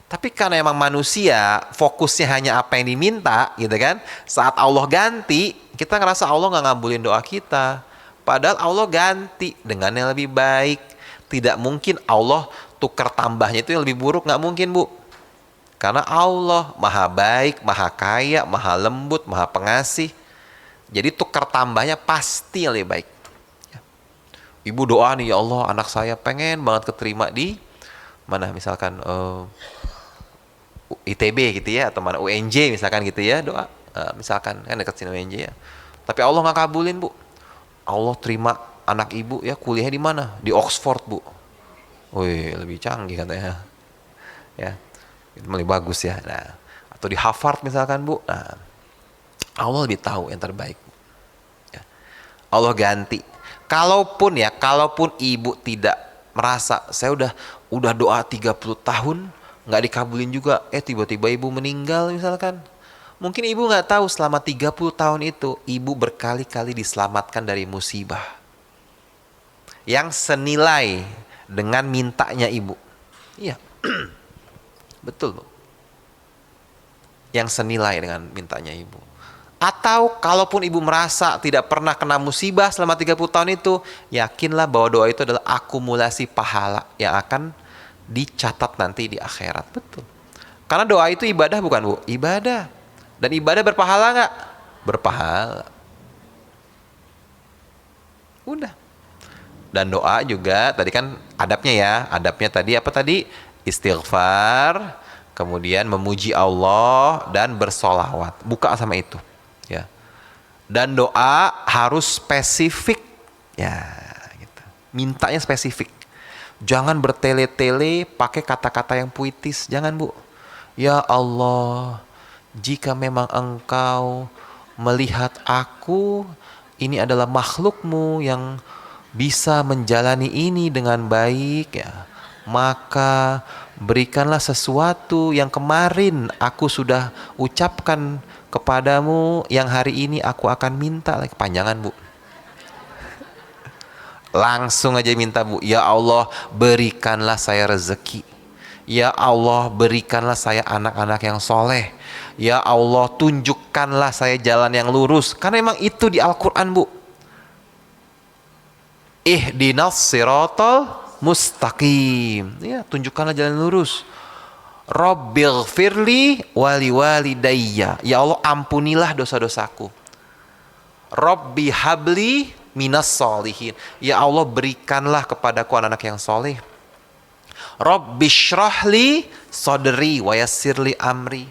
Speaker 1: Tapi karena emang manusia fokusnya hanya apa yang diminta, gitu kan? Saat Allah ganti, kita ngerasa Allah nggak ngabulin doa kita. Padahal Allah ganti dengan yang lebih baik. Tidak mungkin Allah tukar tambahnya itu yang lebih buruk, nggak mungkin, Bu. Karena Allah maha baik, maha kaya, maha lembut, maha pengasih. Jadi tukar tambahnya pasti yang lebih baik. Ibu doa nih, ya Allah anak saya pengen banget keterima di mana misalkan ITB gitu ya, atau mana UNJ misalkan gitu ya, doa misalkan kan dekat sini UNJ ya. Tapi Allah nggak kabulin, Bu. Allah terima anak ibu ya kuliahnya di mana? Di Oxford, Bu. Wih, lebih canggih katanya. Ya, itu lebih bagus ya. Nah, atau di Harvard misalkan, Bu. Nah, Allah lebih tahu yang terbaik. Ya. Allah ganti. Kalaupun ibu tidak merasa, saya udah doa 30 tahun nggak dikabulin juga, tiba-tiba ibu meninggal misalkan. Mungkin ibu nggak tahu selama 30 tahun itu ibu berkali-kali diselamatkan dari musibah yang senilai dengan mintanya ibu. Iya, betul Bu. Yang senilai dengan mintanya ibu. Atau kalaupun ibu merasa tidak pernah kena musibah selama 30 tahun itu, yakinlah bahwa doa itu adalah akumulasi pahala yang akan dicatat nanti di akhirat. Betul. Karena doa itu ibadah bukan Bu? Ibadah. Dan ibadah berpahala nggak? Berpahala. Udah. Dan doa juga, tadi kan adabnya ya. Adabnya tadi apa tadi? Istighfar, kemudian memuji Allah, dan bersolawat. Buka sama itu. Ya. Dan doa harus spesifik. Ya, gitu. Mintanya spesifik. Jangan bertele-tele pakai kata-kata yang puitis. Jangan Bu. Ya Allah, jika memang engkau melihat aku, ini adalah makhlukmu yang bisa menjalani ini dengan baik, ya, maka berikanlah sesuatu yang kemarin aku sudah ucapkan kepadamu, yang hari ini aku akan minta. Kepanjangan Bu. Langsung aja minta Bu. Ya Allah, berikanlah saya rezeki. Ya Allah, berikanlah saya anak-anak yang soleh. Ya Allah, tunjukkanlah saya jalan yang lurus. Karena memang itu di Al-Quran Bu. Ihdinas siratal mustaqim. Ya, tunjukkanlah jalan lurus. Rabbighfirli wali walidayya. Ya Allah, ampunilah dosa-dosaku. Rabbi habli minas solihin. Ya Allah, berikanlah kepadaku anak-anak yang soleh. Rabbi syrahli sodri wa yassirli amri.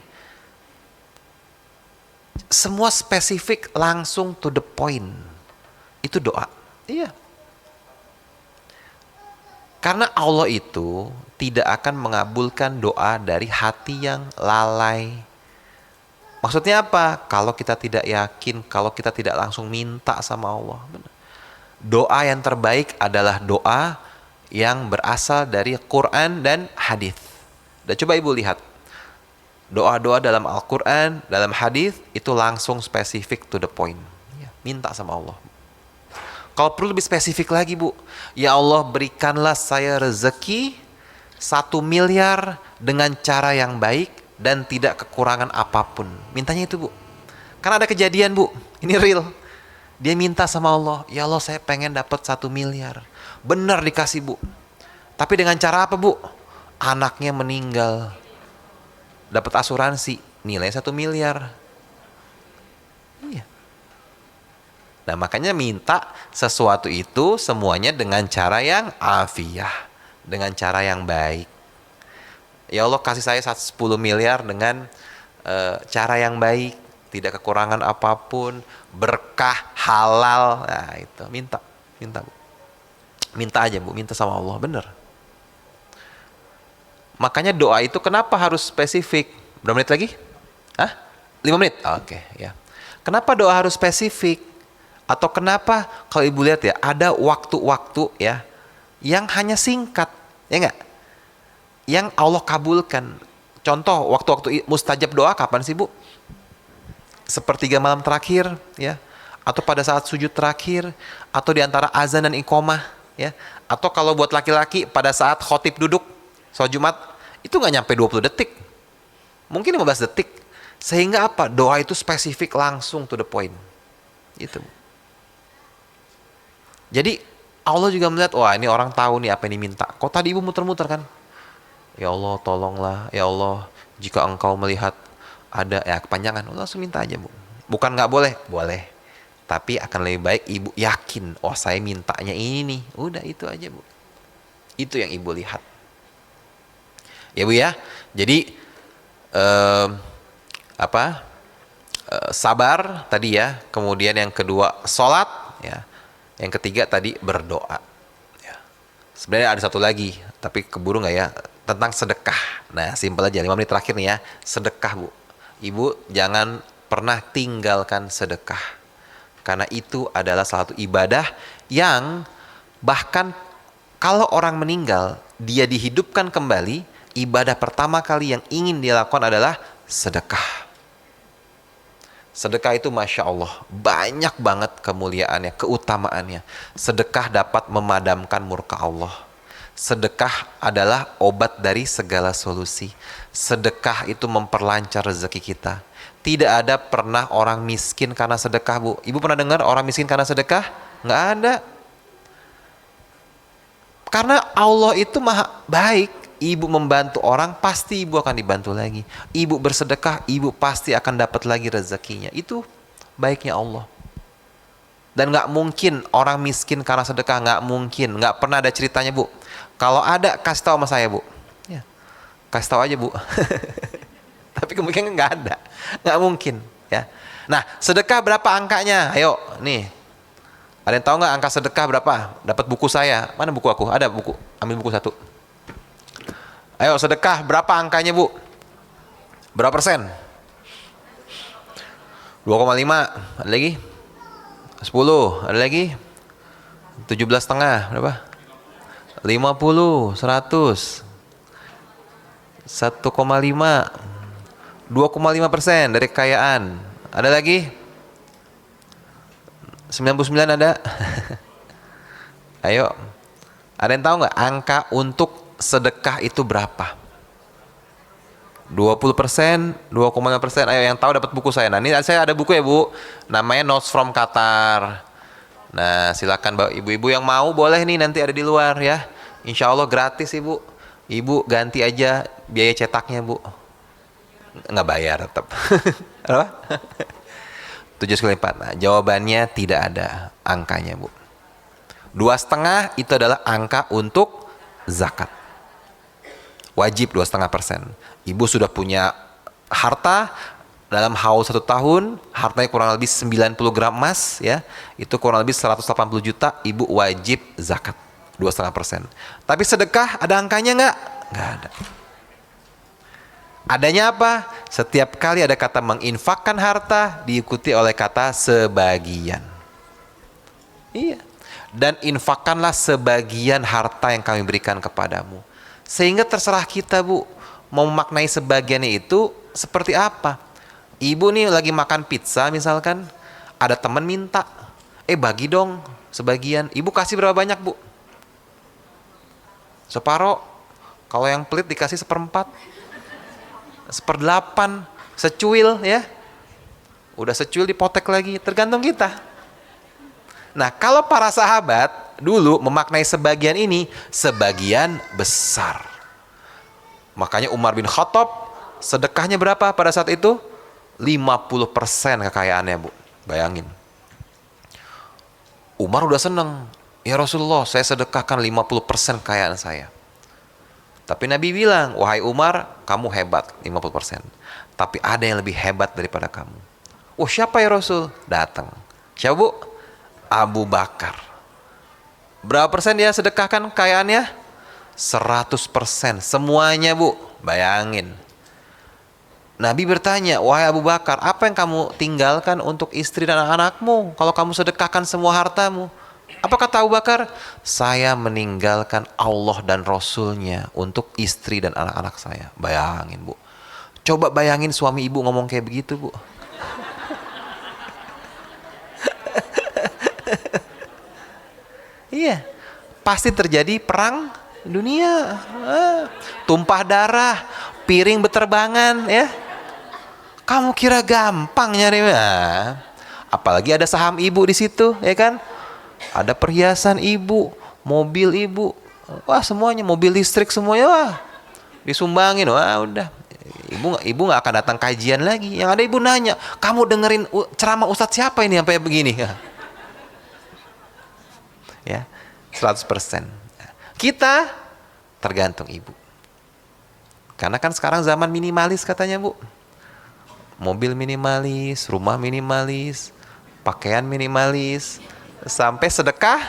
Speaker 1: Semua spesifik, langsung to the point. Itu doa. Iya. Karena Allah itu tidak akan mengabulkan doa dari hati yang lalai. Maksudnya apa? Kalau kita tidak yakin, kalau kita tidak langsung minta sama Allah. Benar. Doa yang terbaik adalah doa yang berasal dari Quran dan hadis. Dan coba ibu lihat, doa-doa dalam Al-Quran, dalam hadis itu langsung spesifik to the point. Ya, minta sama Allah. Kalau perlu lebih spesifik lagi Bu, ya Allah, berikanlah saya rezeki 1 miliar dengan cara yang baik dan tidak kekurangan apapun. Mintanya itu Bu. Karena ada kejadian Bu, ini real. Dia minta sama Allah, ya Allah, saya pengen dapat 1 miliar. Benar dikasih Bu. Tapi dengan cara apa Bu? Anaknya meninggal. Dapat asuransi, nilai 1 miliar. Iya. Nah makanya minta sesuatu itu semuanya dengan cara yang afiah. Dengan cara yang baik. Ya Allah, kasih saya 10 miliar dengan cara yang baik. Tidak kekurangan apapun. Berkah, halal. Nah itu, minta. Minta Bu. Minta aja Bu, minta sama Allah, bener. Makanya doa itu kenapa harus spesifik? Berapa menit lagi? Hah? 5 menit? Oke, ya. Kenapa doa harus spesifik? Atau kenapa kalau ibu lihat ya, ada waktu-waktu ya yang hanya singkat, ya enggak? Yang Allah kabulkan. Contoh, waktu-waktu mustajab doa kapan sih Bu? Sepertiga malam terakhir, ya. Atau pada saat sujud terakhir, atau di antara azan dan iqomah. Ya, atau kalau buat laki-laki pada saat khotib duduk sholat Jumat, itu nggak nyampe 20 detik, mungkin 15 detik. Sehingga apa? Doa itu spesifik, langsung to the point. Itu. Jadi Allah juga melihat, wah ini orang tahu nih apa yang diminta. Kok tadi ibu muter-muter kan? Ya Allah, tolonglah. Ya Allah, jika engkau melihat ada kepanjangan, langsung minta aja Bu. Bukan nggak boleh, boleh. Tapi akan lebih baik ibu yakin, oh saya mintanya ini nih. Udah itu aja Bu. Itu yang ibu lihat. Ya Bu ya. Jadi sabar tadi ya. Kemudian yang kedua sholat ya. Yang ketiga tadi berdoa. Ya. Sebenarnya ada satu lagi, tapi keburu nggak ya? Tentang sedekah. Nah simpel aja, 5 menit terakhir nih ya. Sedekah Bu. Ibu jangan pernah tinggalkan sedekah. Karena itu adalah salah satu ibadah yang bahkan kalau orang meninggal, dia dihidupkan kembali, ibadah pertama kali yang ingin dia lakukan adalah sedekah. Sedekah itu Masya Allah banyak banget kemuliaannya, keutamaannya. Sedekah dapat memadamkan murka Allah. Sedekah adalah obat dari segala solusi. Sedekah itu memperlancar rezeki kita. Tidak ada pernah orang miskin karena sedekah, Bu. Ibu pernah dengar orang miskin karena sedekah? Nggak ada. Karena Allah itu maha baik. Ibu membantu orang, pasti ibu akan dibantu lagi. Ibu bersedekah, ibu pasti akan dapat lagi rezekinya. Itu baiknya Allah. Dan nggak mungkin orang miskin karena sedekah, nggak mungkin. Nggak pernah ada ceritanya, Bu. Kalau ada, kasih tahu sama saya, Bu. Ya, kasih tahu aja, Bu. Tapi kemungkinan nggak ada, nggak mungkin. Ya. Nah, sedekah berapa angkanya? Ayo, nih. Ada yang tahu nggak angka sedekah berapa? Dapat buku saya. Mana buku aku? Ada buku. Ambil buku satu. Ayo sedekah berapa angkanya, Bu? Berapa persen? 2,5. Ada lagi? 10. Ada lagi? 17,5. Berapa? 50. 100. 1,5. 2,5% dari kekayaan. Ada lagi? 99 ada? Ayo. Ada yang tahu nggak angka untuk sedekah itu berapa? 20%, 2,5%. Ayo yang tahu dapat buku saya. Nah, ini saya ada buku ya, Bu. Namanya Notes from Qatar. Nah, silakan Bapak ibu-ibu yang mau boleh nih, nanti ada di luar ya. Insya Allah gratis, Ibu. Ibu ganti aja biaya cetaknya, Bu. Nggak bayar tetap. Apa? 7,4. Nah, jawabannya tidak ada angkanya, Bu. 2,5 itu adalah angka untuk zakat. Wajib 2,5%. Ibu sudah punya harta dalam haul 1 tahun, hartanya kurang lebih 90 gram emas, ya, itu kurang lebih 180 juta, ibu wajib zakat 2,5%. Tapi sedekah ada angkanya nggak? Nggak ada. Adanya apa? Setiap kali ada kata menginfakkan harta diikuti oleh kata sebagian. Iya. Dan infakkanlah sebagian harta yang kami berikan kepadamu. Sehingga terserah kita, Bu, mau memaknai sebagiannya itu seperti apa. Ibu nih lagi makan pizza misalkan, ada teman minta, bagi dong sebagian. Ibu kasih berapa banyak, Bu? Separoh. Kalau yang pelit dikasih 1/4, 1/8, secuil ya. Udah secuil dipotek lagi, tergantung kita. Nah, kalau para sahabat dulu memaknai sebagian ini sebagian besar. Makanya Umar bin Khattab sedekahnya berapa pada saat itu? 50% kekayaannya, Bu. Bayangin. Umar udah seneng. Ya Rasulullah, saya sedekahkan 50% kekayaan saya. Tapi Nabi bilang, wahai Umar, kamu hebat 50%. Tapi ada yang lebih hebat daripada kamu. Oh, siapa ya Rasul? Datang. Siapa, Bu? Abu Bakar. Berapa persen dia sedekahkan kekayaannya? 100%. Semuanya, Bu. Bayangin. Nabi bertanya, wahai Abu Bakar, apa yang kamu tinggalkan untuk istri dan anak-anakmu kalau kamu sedekahkan semua hartamu? Apa kata Abu Bakar? Saya meninggalkan Allah dan Rasulnya untuk istri dan anak-anak saya. Bayangin, Bu. Coba bayangin suami ibu ngomong kayak begitu, Bu. Iya, pasti terjadi perang dunia, tumpah darah, piring beterbangan, ya. Kamu kira gampang nyari? Apalagi ada saham ibu di situ, ya kan? Ada perhiasan ibu, mobil ibu, wah semuanya, mobil listrik semuanya, wah disumbangin, wah udah. Ibu nggak akan datang kajian lagi. Yang ada ibu nanya, kamu dengerin ceramah ustadz siapa ini sampai begini? Ya, 100%. Kita tergantung ibu. Karena kan sekarang zaman minimalis katanya, Bu. Mobil minimalis, rumah minimalis, pakaian minimalis, sampai sedekah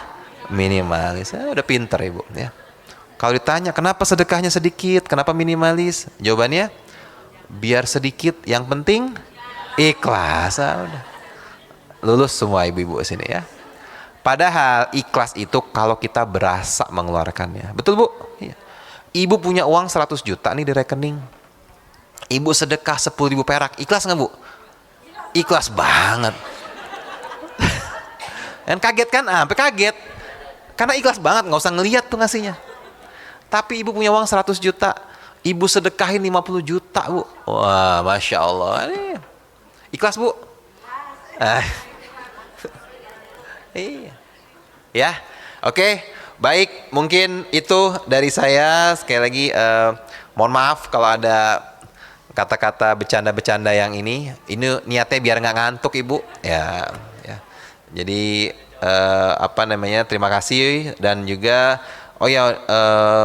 Speaker 1: minimalis. Udah pinter, Ibu, ya. Kalau ditanya kenapa sedekahnya sedikit, kenapa minimalis? Jawabannya biar sedikit, yang penting ikhlas. Udah. Lulus semua ibu-ibu sini ya. Padahal ikhlas itu kalau kita berasa mengeluarkannya. Betul, Bu? Iya. Ibu punya uang 100 juta nih di rekening. Ibu sedekah 10.000 perak. Ikhlas nggak Bu? Ikhlas banget. Kan kaget kan? Sampai kaget. Karena ikhlas banget, nggak usah ngelihat tuh ngasihnya. Tapi ibu punya uang 100 juta. Ibu sedekahin 50 juta Bu. Wah, Masya Allah. Ikhlas Bu? Iya. Ya, oke. Baik, mungkin itu dari saya. Sekali lagi, mohon maaf kalau ada kata-kata bercanda-bercanda yang ini niatnya biar nggak ngantuk Ibu. Ya. Jadi terima kasih. Dan juga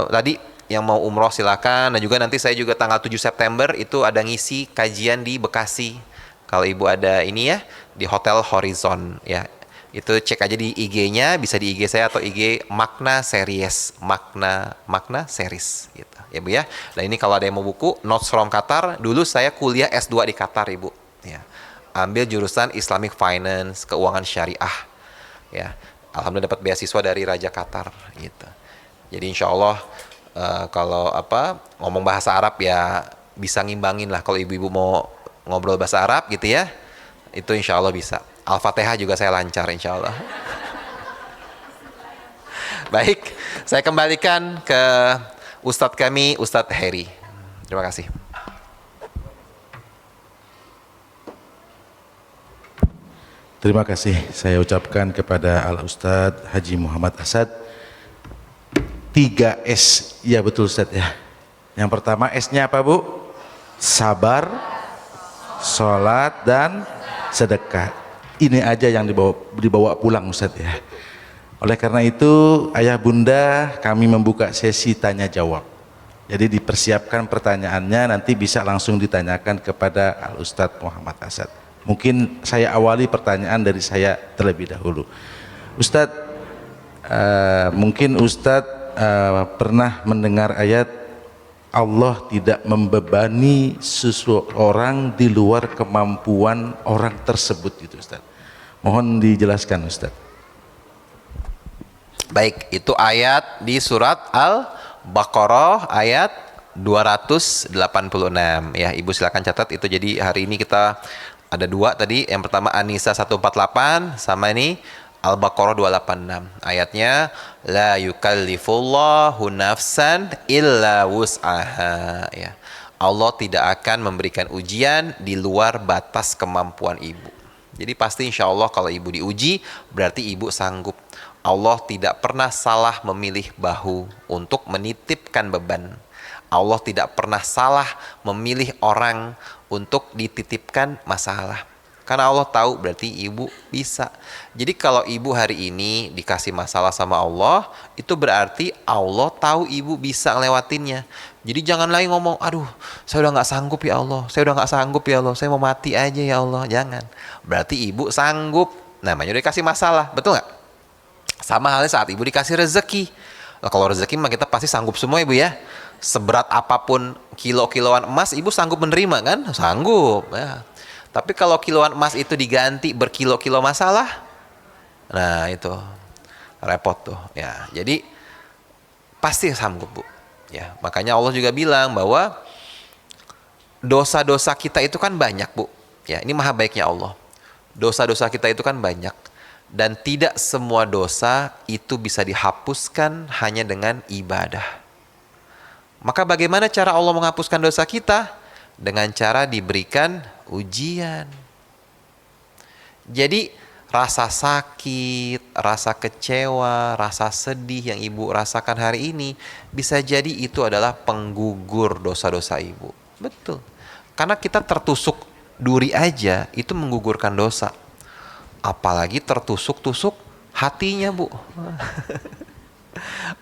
Speaker 1: tadi yang mau umroh silakan. Dan juga nanti saya juga tanggal 7 September itu ada ngisi kajian di Bekasi. Kalau Ibu ada ini ya, di Hotel Horizon ya. Itu cek aja di IG-nya, bisa di IG saya atau IG Makna Series, Makna Series gitu. Ya Bu ya. Nah ini kalau ada yang mau buku Notes from Qatar, dulu saya kuliah S2 di Qatar Ibu. Ya. Ambil jurusan Islamic Finance, keuangan syariah. Ya. Alhamdulillah dapat beasiswa dari Raja Qatar gitu. Jadi insya Allah kalau ngomong bahasa Arab ya bisa ngimbangin lah kalau ibu-ibu mau ngobrol bahasa Arab gitu ya. Itu insya Allah bisa. Al-Fatihah juga saya lancar insya Allah. Baik, saya kembalikan ke Ustadz kami, Ustadz Heri. Terima kasih.
Speaker 2: Terima kasih saya ucapkan kepada Al-Ustadz Haji Muhammad Asad. 3S, ya betul Ustadz ya. Yang pertama S-nya apa Bu? Sabar, sholat, dan sedekah. Ini aja yang dibawa pulang Ustadz ya. Oleh karena itu ayah bunda kami membuka sesi tanya jawab. Jadi dipersiapkan pertanyaannya, nanti bisa langsung ditanyakan kepada Al-Ustadz Muhammad Asad. Mungkin saya awali pertanyaan dari saya terlebih dahulu. Ustadz, mungkin Ustadz pernah mendengar ayat Allah tidak membebani seseorang di luar kemampuan orang tersebut gitu Ustaz. Mohon dijelaskan Ustaz.
Speaker 1: Baik, itu ayat di surat Al-Baqarah ayat 286 ya. Ibu silakan catat itu. Jadi hari ini kita ada dua tadi. Yang pertama An-Nisa 148 sama ini Al-Baqarah 286. Ayatnya la yukallifullahu nafsan illa wus'aha ya. Allah tidak akan memberikan ujian di luar batas kemampuan ibu. Jadi pasti insya Allah kalau ibu diuji berarti ibu sanggup. Allah tidak pernah salah memilih bahu untuk menitipkan beban. Allah tidak pernah salah memilih orang untuk dititipkan masalah. Karena Allah tahu berarti ibu bisa. Jadi kalau ibu hari ini dikasih masalah sama Allah, itu berarti Allah tahu ibu bisa ngelewatinnya. Jadi jangan lagi ngomong, aduh saya udah gak sanggup ya Allah, saya udah gak sanggup ya Allah, saya mau mati aja ya Allah. Jangan. Berarti ibu sanggup. Namanya udah dikasih masalah, betul gak? Sama halnya saat ibu dikasih rezeki. Nah, kalau rezeki mah kita pasti sanggup semua ibu ya. Seberat apapun kilo-kiloan emas ibu sanggup menerima kan? Sanggup ya. Tapi kalau kiloan emas itu diganti berkilo-kilo masalah, nah itu repot tuh ya. Jadi pasti sanggup Bu ya. Makanya Allah juga bilang bahwa dosa-dosa kita itu kan banyak Bu ya. Ini maha baiknya Allah. Dosa-dosa kita itu kan banyak, dan tidak semua dosa itu bisa dihapuskan hanya dengan ibadah. Maka bagaimana cara Allah menghapuskan dosa kita? Dengan cara diberikan ujian. Jadi rasa sakit, rasa kecewa, rasa sedih yang ibu rasakan hari ini, bisa jadi itu adalah penggugur dosa-dosa ibu. Betul. Karena kita tertusuk duri aja itu menggugurkan dosa. Apalagi tertusuk-tusuk hatinya Bu.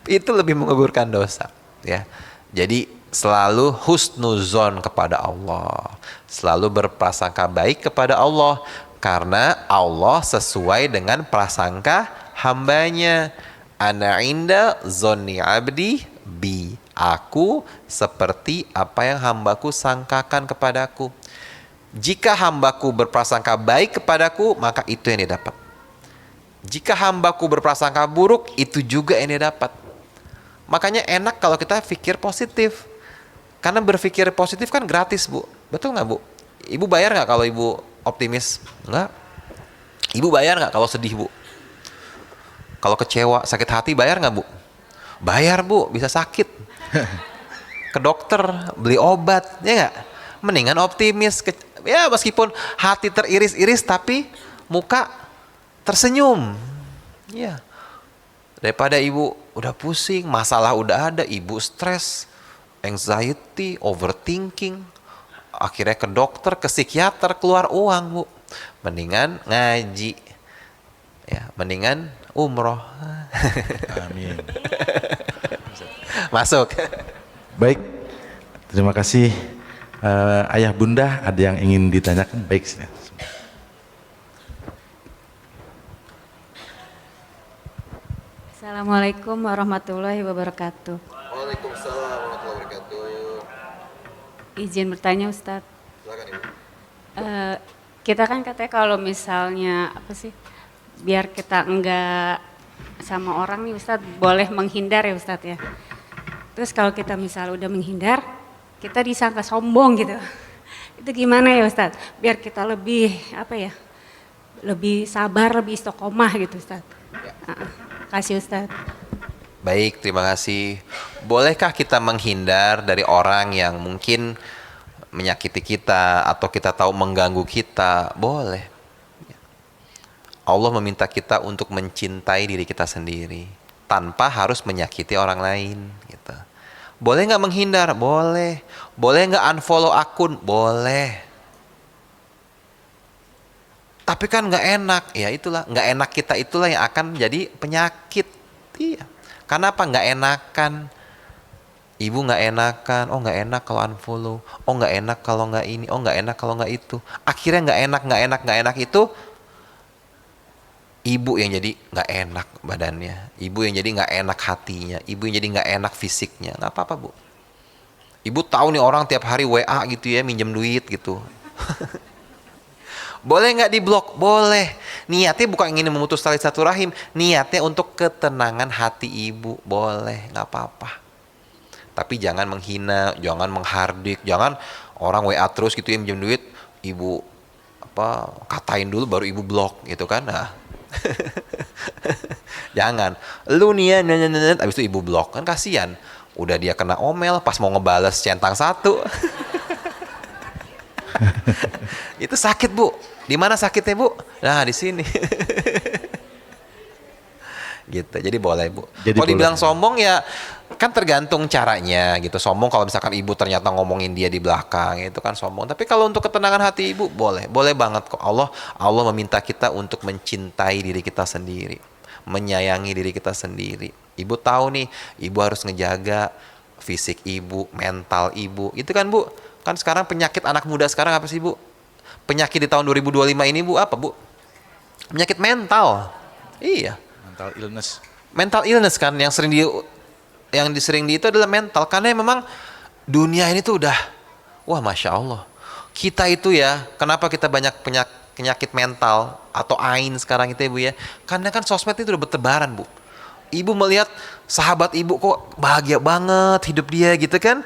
Speaker 1: Itu lebih menggugurkan dosa ya. Jadi selalu husnuzon kepada Allah, selalu berprasangka baik kepada Allah, karena Allah sesuai dengan prasangka hambanya. Ana inda zonni abdi bi, aku seperti apa yang hambaku sangkakan kepadaku. Jika hambaku berprasangka baik kepadaku, maka itu yang dia dapat. Jika hambaku berprasangka buruk, itu juga yang dia dapat. Makanya enak kalau kita pikir positif. Karena berpikir positif kan gratis, Bu. Betul nggak, Bu? Ibu bayar nggak kalau ibu optimis? Nggak. Ibu bayar nggak kalau sedih, Bu? Kalau kecewa, sakit hati bayar nggak, Bu? Bayar, Bu. Bisa sakit. Ke dokter, beli obat, ya nggak? Mendingan optimis. Ya meskipun hati teriris-iris tapi muka tersenyum. Ya. Daripada ibu udah pusing, masalah udah ada, ibu stres, anxiety, overthinking, akhirnya ke dokter, ke psikiater, keluar uang, Bu. Mendingan ngaji, ya, mendingan umroh.
Speaker 2: Amin.
Speaker 1: Masuk.
Speaker 2: Baik, terima kasih. Ayah bunda, ada yang ingin ditanyakan? Baik, silakan.
Speaker 3: Assalamualaikum warahmatullahi wabarakatuh.
Speaker 1: Waalaikumsalam warahmatullahi wabarakatuh.
Speaker 3: Izin bertanya Ustadz.
Speaker 1: Silakan, Ibu.
Speaker 3: Kita kan katanya kalau misalnya apa sih, biar kita enggak sama orang nih Ustadz, boleh menghindar ya Ustadz ya. Terus kalau kita misalnya udah menghindar, kita disangka sombong gitu. Itu gimana ya Ustadz? Biar kita lebih apa ya, lebih sabar, lebih istiqomah gitu Ustadz. Kasih Ustadz.
Speaker 1: Baik, terima kasih. Bolehkah kita menghindar dari orang yang mungkin menyakiti kita atau kita tahu mengganggu kita? Boleh. Allah meminta kita untuk mencintai diri kita sendiri tanpa harus menyakiti orang lain. Gitu. Boleh nggak menghindar? Boleh. Boleh nggak unfollow akun? Boleh. Tapi kan nggak enak, ya itulah nggak enak kita itulah yang akan jadi penyakit. Iya. Karena apa? Nggak enakan. Ibu nggak enakan. Oh nggak enak kalau unfollow. Oh nggak enak kalau nggak ini. Oh nggak enak kalau nggak itu. Akhirnya nggak enak itu ibu yang jadi nggak enak badannya. Ibu yang jadi nggak enak hatinya. Ibu yang jadi nggak enak fisiknya. Nggak apa-apa, Bu. Ibu tahu nih orang tiap hari WA gitu ya, minjem duit gitu. Boleh nggak diblok? Boleh. Niatnya bukan ingin memutus tali silaturahim, niatnya untuk ketenangan hati ibu. Boleh, nggak apa-apa. Tapi jangan menghina, jangan menghardik, jangan orang WA terus gitu ya minjem duit, ibu apa katain dulu baru ibu blok gitu kan? Nah. Jangan. Lu nih ya, abis itu ibu blok kan kasihan. Udah dia kena omel, pas mau ngebales centang satu. Itu sakit, Bu. Di mana sakitnya, Bu? Nah, di sini. Gitu. Jadi boleh, Bu. Kalau dibilang sombong ya kan tergantung caranya gitu. Sombong kalau misalkan ibu ternyata ngomongin dia di belakang, itu kan sombong. Tapi kalau untuk ketenangan hati ibu boleh. Boleh banget kok. Allah meminta kita untuk mencintai diri kita sendiri, menyayangi diri kita sendiri. Ibu tahu nih, ibu harus ngejaga fisik ibu, mental ibu. Itu kan, Bu. Kan sekarang penyakit anak muda sekarang apa sih, Bu? Penyakit di tahun 2025 ini, Bu, apa, Bu? Penyakit mental. Iya.
Speaker 2: Mental illness.
Speaker 1: Mental illness kan yang sering itu adalah mental, karena memang dunia ini tuh udah wah Masya Allah. Kita itu ya, kenapa kita banyak penyakit mental atau ain sekarang itu ya, Bu ya? Karena kan sosmed itu udah bertebaran, Bu. Ibu melihat sahabat ibu kok bahagia banget hidup dia gitu kan.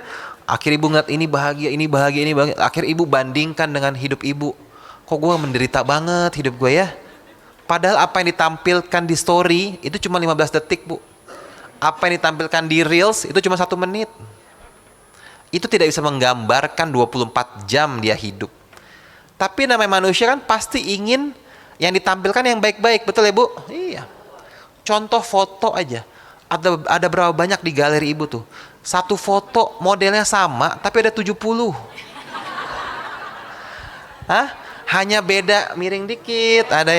Speaker 1: Akhir ibu ngeliat ini bahagia, ini bahagia, ini bahagia. Akhir ibu bandingkan dengan hidup ibu. Kok gue menderita banget hidup gue ya. Padahal apa yang ditampilkan di story itu cuma 15 detik, Bu. Apa yang ditampilkan di Reels itu cuma 1 menit. Itu tidak bisa menggambarkan 24 jam dia hidup. Tapi namanya manusia kan pasti ingin yang ditampilkan yang baik-baik, betul ya, Bu? Iya. Contoh foto aja. Ada berapa banyak di galeri ibu tuh? Satu foto modelnya sama tapi ada 70. Hah? Hanya beda miring dikit, ada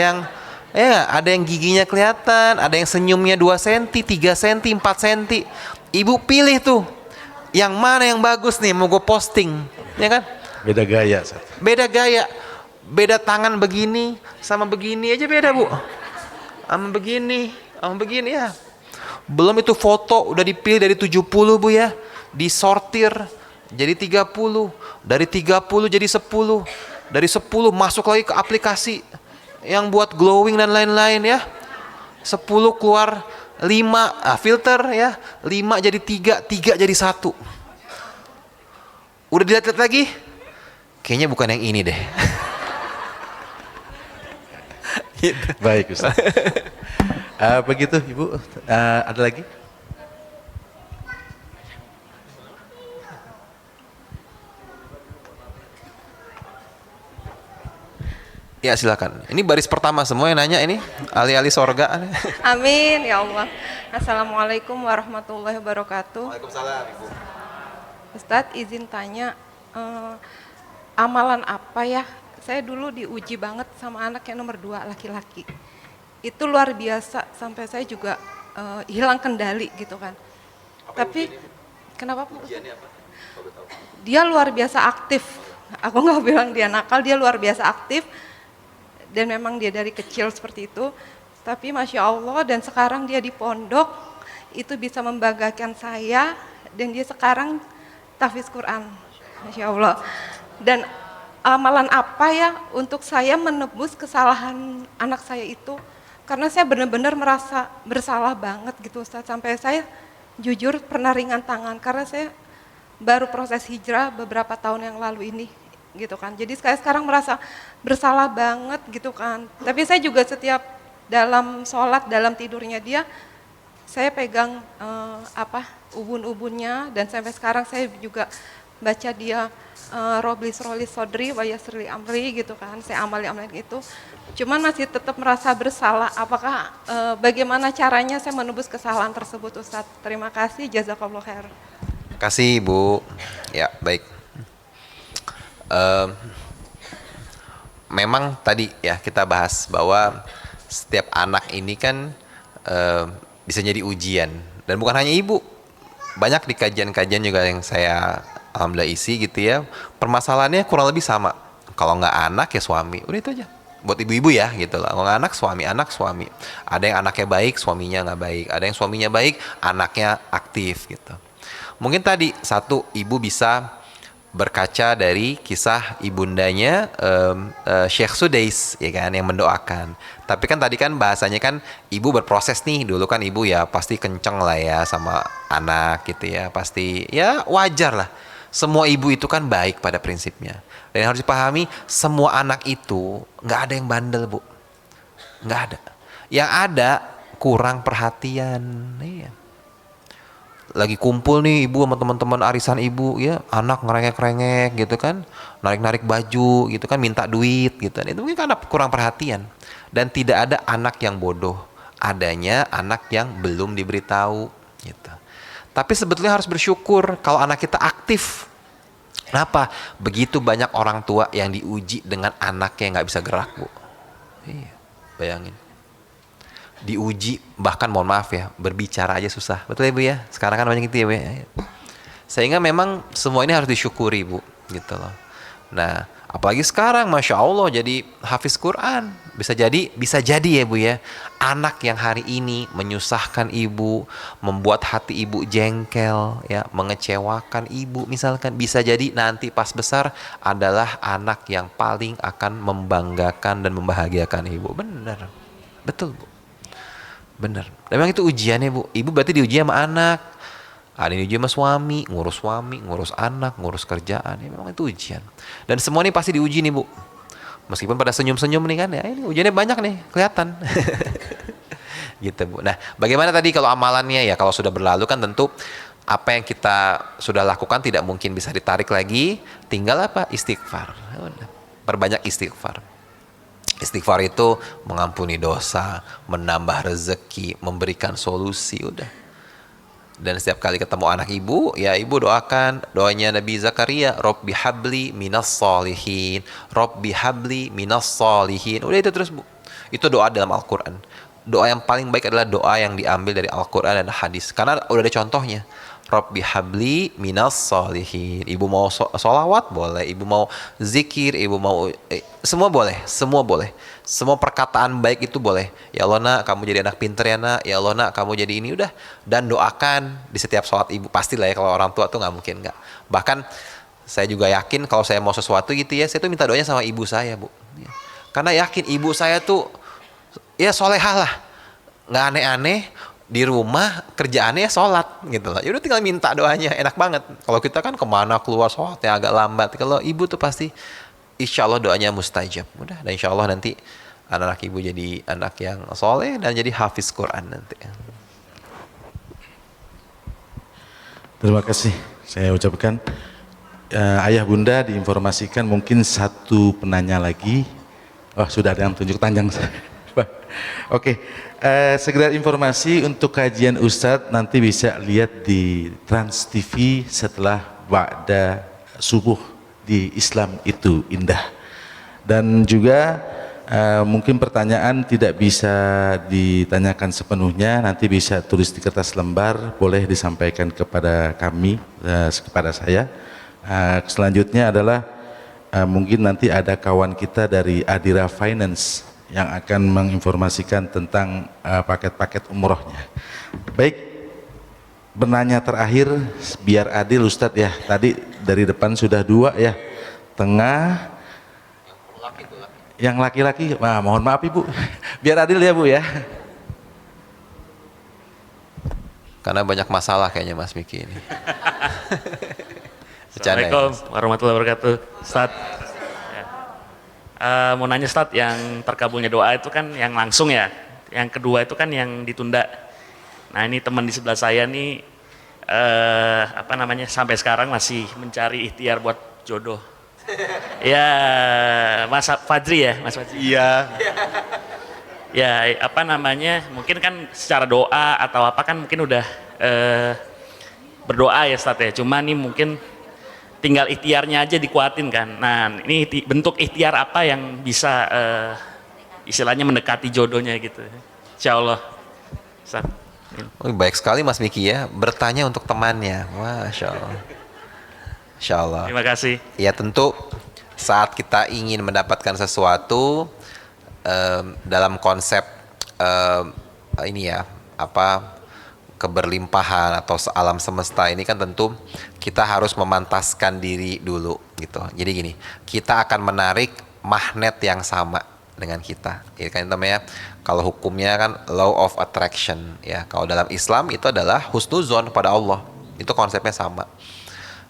Speaker 1: yang giginya kelihatan, ada yang senyumnya 2 cm, 3 cm, 4 cm. Ibu pilih tuh yang mana yang bagus nih mau gue posting, ya kan?
Speaker 2: Beda gaya.
Speaker 1: Beda gaya, beda tangan begini sama begini aja beda, Bu. Sama begini ya. Belum itu foto udah dipilih dari 70, Bu ya. Disortir jadi 30, dari 30 jadi 10, dari 10 masuk lagi ke aplikasi yang buat glowing dan lain-lain ya. 10 keluar 5 filter ya, 5 jadi 3, 3 jadi 1. Udah dilihat lagi, kayaknya bukan yang ini deh. Gitu.
Speaker 2: Baik Ustaz. Begitu Ibu, ada lagi?
Speaker 1: Ya silakan. Ini baris pertama semua yang nanya ini, alih-alih sorga.
Speaker 4: Amin ya Allah. Assalamualaikum warahmatullahi wabarakatuh.
Speaker 1: Waalaikumsalam Ibu.
Speaker 4: Ustadz izin tanya, amalan apa ya? Saya dulu diuji banget sama anak yang nomor 2 laki-laki. Itu luar biasa sampai saya juga hilang kendali gitu kan. Tapi kenapa Bu? Dia luar biasa aktif. Aku nggak bilang dia nakal, dia luar biasa aktif. Dan memang dia dari kecil seperti itu, tapi Masya Allah, dan sekarang dia di pondok, itu bisa membanggakan saya, dan dia sekarang tahfiz Quran, Masya Allah. Dan amalan apa ya untuk saya menebus kesalahan anak saya itu, karena saya benar-benar merasa bersalah banget gitu Ustaz, sampai saya jujur pernah ringan tangan, karena saya baru proses hijrah beberapa tahun yang lalu ini. Gitu kan, jadi saya sekarang merasa bersalah banget gitu kan. Tapi saya juga setiap dalam sholat, dalam tidurnya dia, saya pegang ubun-ubunnya, dan sampai sekarang saya juga baca dia Roblis Rolis Sodri, Wayasri Amri gitu kan, saya amali itu. Cuman masih tetap merasa bersalah. Apakah bagaimana caranya saya menebus kesalahan tersebut Ustadz? Terima kasih, jazakallahu khair.
Speaker 1: Terima kasih Ibu. Ya baik. Memang tadi ya kita bahas bahwa setiap anak ini kan bisa jadi ujian, dan bukan hanya ibu, banyak di kajian-kajian juga yang saya alhamdulillah isi gitu ya, permasalahannya kurang lebih sama. Kalau nggak anak ya suami, udah itu aja buat ibu-ibu ya gitu lah. Kalau nggak anak suami, ada yang anaknya baik suaminya nggak baik, ada yang suaminya baik anaknya aktif gitu. Mungkin tadi satu, ibu bisa berkaca dari kisah ibundanya Syekh Sudais ya kan, yang mendoakan. Tapi kan tadi kan bahasanya kan ibu berproses nih, dulu kan ibu ya pasti kenceng lah ya sama anak gitu ya, pasti ya wajar lah. Semua ibu itu kan baik pada prinsipnya, dan yang harus dipahami semua anak itu nggak ada yang bandel Bu, nggak ada. Yang ada kurang perhatian. Iya. Lagi kumpul nih ibu sama teman-teman arisan ibu ya, anak ngerengek-rengek gitu kan, narik-narik baju gitu kan, minta duit gitu. Itu mungkin karena kurang perhatian. Dan tidak ada anak yang bodoh, adanya anak yang belum diberitahu gitu. Tapi sebetulnya harus bersyukur kalau anak kita aktif. Kenapa? Begitu banyak orang tua yang diuji dengan anak yang nggak bisa gerak Bu. Iya, bayangin. Diuji, bahkan mohon maaf ya, berbicara aja susah. Betul ya Bu ya? Sekarang kan banyak gitu ya Bu ya. Sehingga memang semua ini harus disyukuri Bu, gitu loh. Nah, apalagi sekarang Masya Allah jadi hafiz Quran. Bisa jadi ya Bu ya, anak yang hari ini menyusahkan ibu, membuat hati ibu jengkel ya, mengecewakan ibu misalkan, bisa jadi nanti pas besar adalah anak yang paling akan membanggakan dan membahagiakan ibu. Benar, betul Bu. Bener. Memang itu ujiannya Bu. Ibu berarti diuji sama anak. Ada yang diuji sama suami, ngurus anak, ngurus kerjaan. Ya, memang itu ujian. Dan semua ini pasti diuji nih Bu. Meskipun pada senyum-senyum nih kan ya, ini ujiannya banyak nih, kelihatan. Gitu Bu. Nah, bagaimana tadi kalau amalannya ya, kalau sudah berlalu kan tentu apa yang kita sudah lakukan tidak mungkin bisa ditarik lagi. Tinggal apa? Istighfar. Perbanyak istighfar. Istighfar itu mengampuni dosa, menambah rezeki, memberikan solusi, udah. Dan setiap kali ketemu anak ibu, ya ibu doakan doanya Nabi Zakaria, Rabbi habli minas solihin, Rabbi habli minas solihin. Udah itu terus Bu. Itu doa dalam Al-Quran. Doa yang paling baik adalah doa yang diambil dari Al-Quran dan hadis. Karena udah ada contohnya. Rabbi habli minas solihin. Ibu mau sholawat boleh, ibu mau zikir, ibu mau semua boleh, semua boleh. Semua perkataan baik itu boleh. Ya Allah nak, kamu jadi anak pinter ya nak. Ya Allah nak, kamu jadi ini, udah. Dan doakan di setiap sholat ibu. Pastilah ya, kalau orang tua tuh nggak mungkin nggak. Bahkan saya juga yakin kalau saya mau sesuatu gitu ya, saya tuh minta doanya sama ibu saya Bu. Karena yakin ibu saya tuh ya solehah lah, nggak aneh-aneh. di rumah kerjaannya sholat gitu loh. Ya udah tinggal minta doanya, enak banget. Kalau kita kan kemana keluar sholatnya agak lambat. Kalau ibu tuh pasti insya Allah doanya mustajab. Udah, dan insya Allah nanti anak ibu jadi anak yang soleh dan jadi hafiz Quran nanti.
Speaker 2: Terima kasih. Saya ucapkan ayah bunda diinformasikan mungkin satu penanya lagi. Oh sudah ada yang tunjuk panjang. Oke, segera informasi untuk kajian Ustadz nanti bisa lihat di Trans TV setelah ba'da subuh di Islam itu indah. Dan juga mungkin pertanyaan tidak bisa ditanyakan sepenuhnya, nanti bisa tulis di kertas lembar, boleh disampaikan kepada kami, kepada saya. Selanjutnya adalah mungkin nanti ada kawan kita dari Adira Finance yang akan menginformasikan tentang paket-paket umrohnya. Baik, bertanya terakhir biar adil Ustadz ya. Tadi dari depan sudah 2 ya, tengah. Yang laki-laki, mohon maaf Ibu, biar adil ya Bu ya.
Speaker 1: Karena banyak masalah kayaknya Mas Miki ini.
Speaker 5: Assalamualaikum warahmatullahi wabarakatuh. Ustaz, mau nanya Ustaz, yang terkabulnya doa itu kan yang langsung ya, yang kedua itu kan yang ditunda. Nah ini teman di sebelah saya nih, sampai sekarang masih mencari ikhtiar buat jodoh. Ya, Mas Fadri ya, Mas Fadri.
Speaker 1: Iya.
Speaker 5: Ya, mungkin kan secara doa atau apa kan mungkin udah berdoa ya Ustaz ya. Cuma nih mungkin tinggal ikhtiarnya aja dikuatin kan. Nah, ini bentuk ikhtiar apa yang bisa istilahnya mendekati jodohnya gitu. Insya Allah. Ustaz.
Speaker 1: Oh, baik sekali Mas Miki ya, bertanya untuk temannya. Masya Allah. Insya Allah.
Speaker 5: Terima kasih.
Speaker 1: Ya tentu saat kita ingin mendapatkan sesuatu dalam konsep keberlimpahan atau alam semesta ini kan tentu kita harus memantaskan diri dulu gitu. Jadi gini, kita akan menarik magnet yang sama dengan kita. Ya kan namanya, kalau hukumnya kan law of attraction ya. Kalau dalam Islam itu adalah husnuzon pada Allah. Itu konsepnya sama.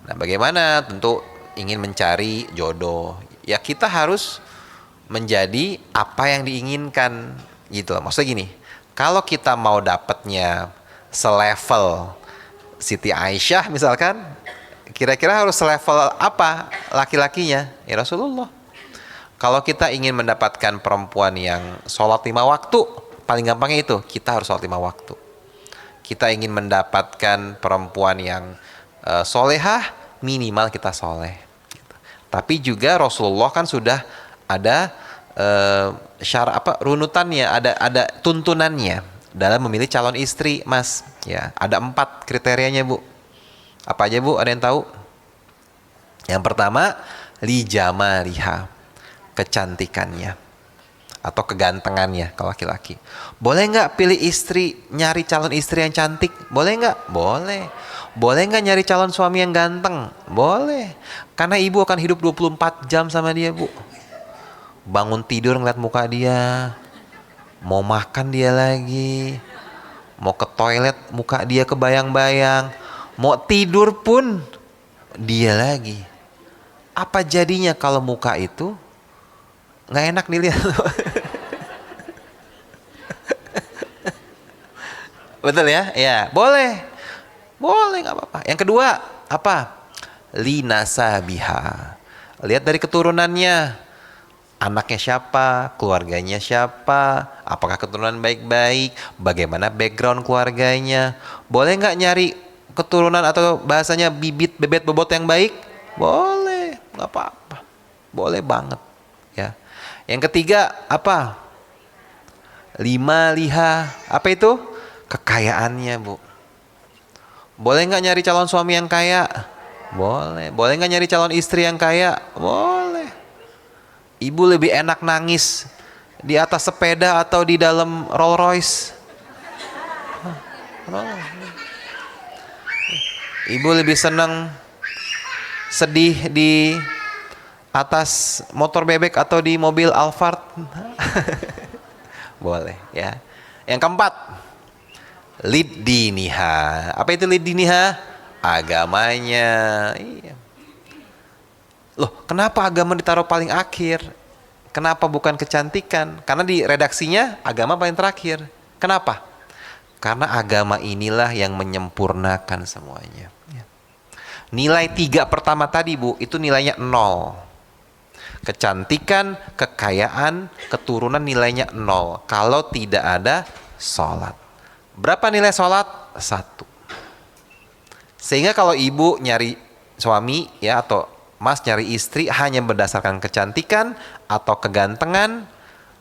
Speaker 1: Nah, bagaimana? Tentu ingin mencari jodoh. Ya kita harus menjadi apa yang diinginkan gitu loh. Maksudnya gini, kalau kita mau dapatnya selevel Siti Aisyah misalkan, kira-kira harus selevel apa laki-lakinya? Ya Rasulullah. Kalau kita ingin mendapatkan perempuan yang sholat 5 waktu, paling gampangnya itu, kita harus sholat 5 waktu. Kita ingin mendapatkan perempuan yang solehah, minimal kita soleh. Tapi juga Rasulullah kan sudah ada runutannya, ada tuntunannya dalam memilih calon istri, Mas. Ya, ada 4 kriterianya, Bu. Apa aja, Bu? Ada yang tahu? Yang pertama, li jamaliha, kecantikannya atau kegantengannya kalau laki-laki. Boleh nggak pilih istri, nyari calon istri yang cantik? Boleh nggak? Boleh. Boleh nggak nyari calon suami yang ganteng? Boleh. Karena ibu akan hidup 24 jam sama dia, Bu. Bangun tidur ngeliat muka dia, mau makan dia lagi, mau ke toilet muka dia kebayang-bayang, mau tidur pun dia lagi. Apa jadinya kalau muka itu nggak enak dilihat? Betul ya? Ya, boleh. Boleh, nggak apa-apa. Yang kedua, apa? Linasabiha. Lihat dari keturunannya. Anaknya siapa? Keluarganya siapa? Apakah keturunan baik-baik? Bagaimana background keluarganya? Boleh nggak nyari keturunan atau bahasanya bibit bebet bobot yang baik? Boleh, nggak apa-apa. Boleh banget. Ya. Yang ketiga, apa? 5 liha. Apa itu? Kekayaannya, Bu. Boleh nggak nyari calon suami yang kaya? Boleh. Boleh nggak nyari calon istri yang kaya? Boleh. Ibu lebih enak nangis di atas sepeda atau di dalam Rolls Royce? Ibu lebih senang sedih di atas motor bebek atau di mobil Alphard? Boleh ya. Yang keempat, Lidiniha. Apa itu lidiniha? Agamanya. Iya. Loh, kenapa agama ditaruh paling akhir? Kenapa bukan kecantikan? Karena di redaksinya agama paling terakhir. Kenapa? Karena agama inilah yang menyempurnakan semuanya. Ya. Nilai 3 pertama tadi, Bu, itu nilainya 0. Kecantikan, kekayaan, keturunan nilainya 0. Kalau tidak ada sholat. Berapa nilai sholat? 1. Sehingga kalau ibu nyari suami ya atau mas nyari istri hanya berdasarkan kecantikan atau kegantengan,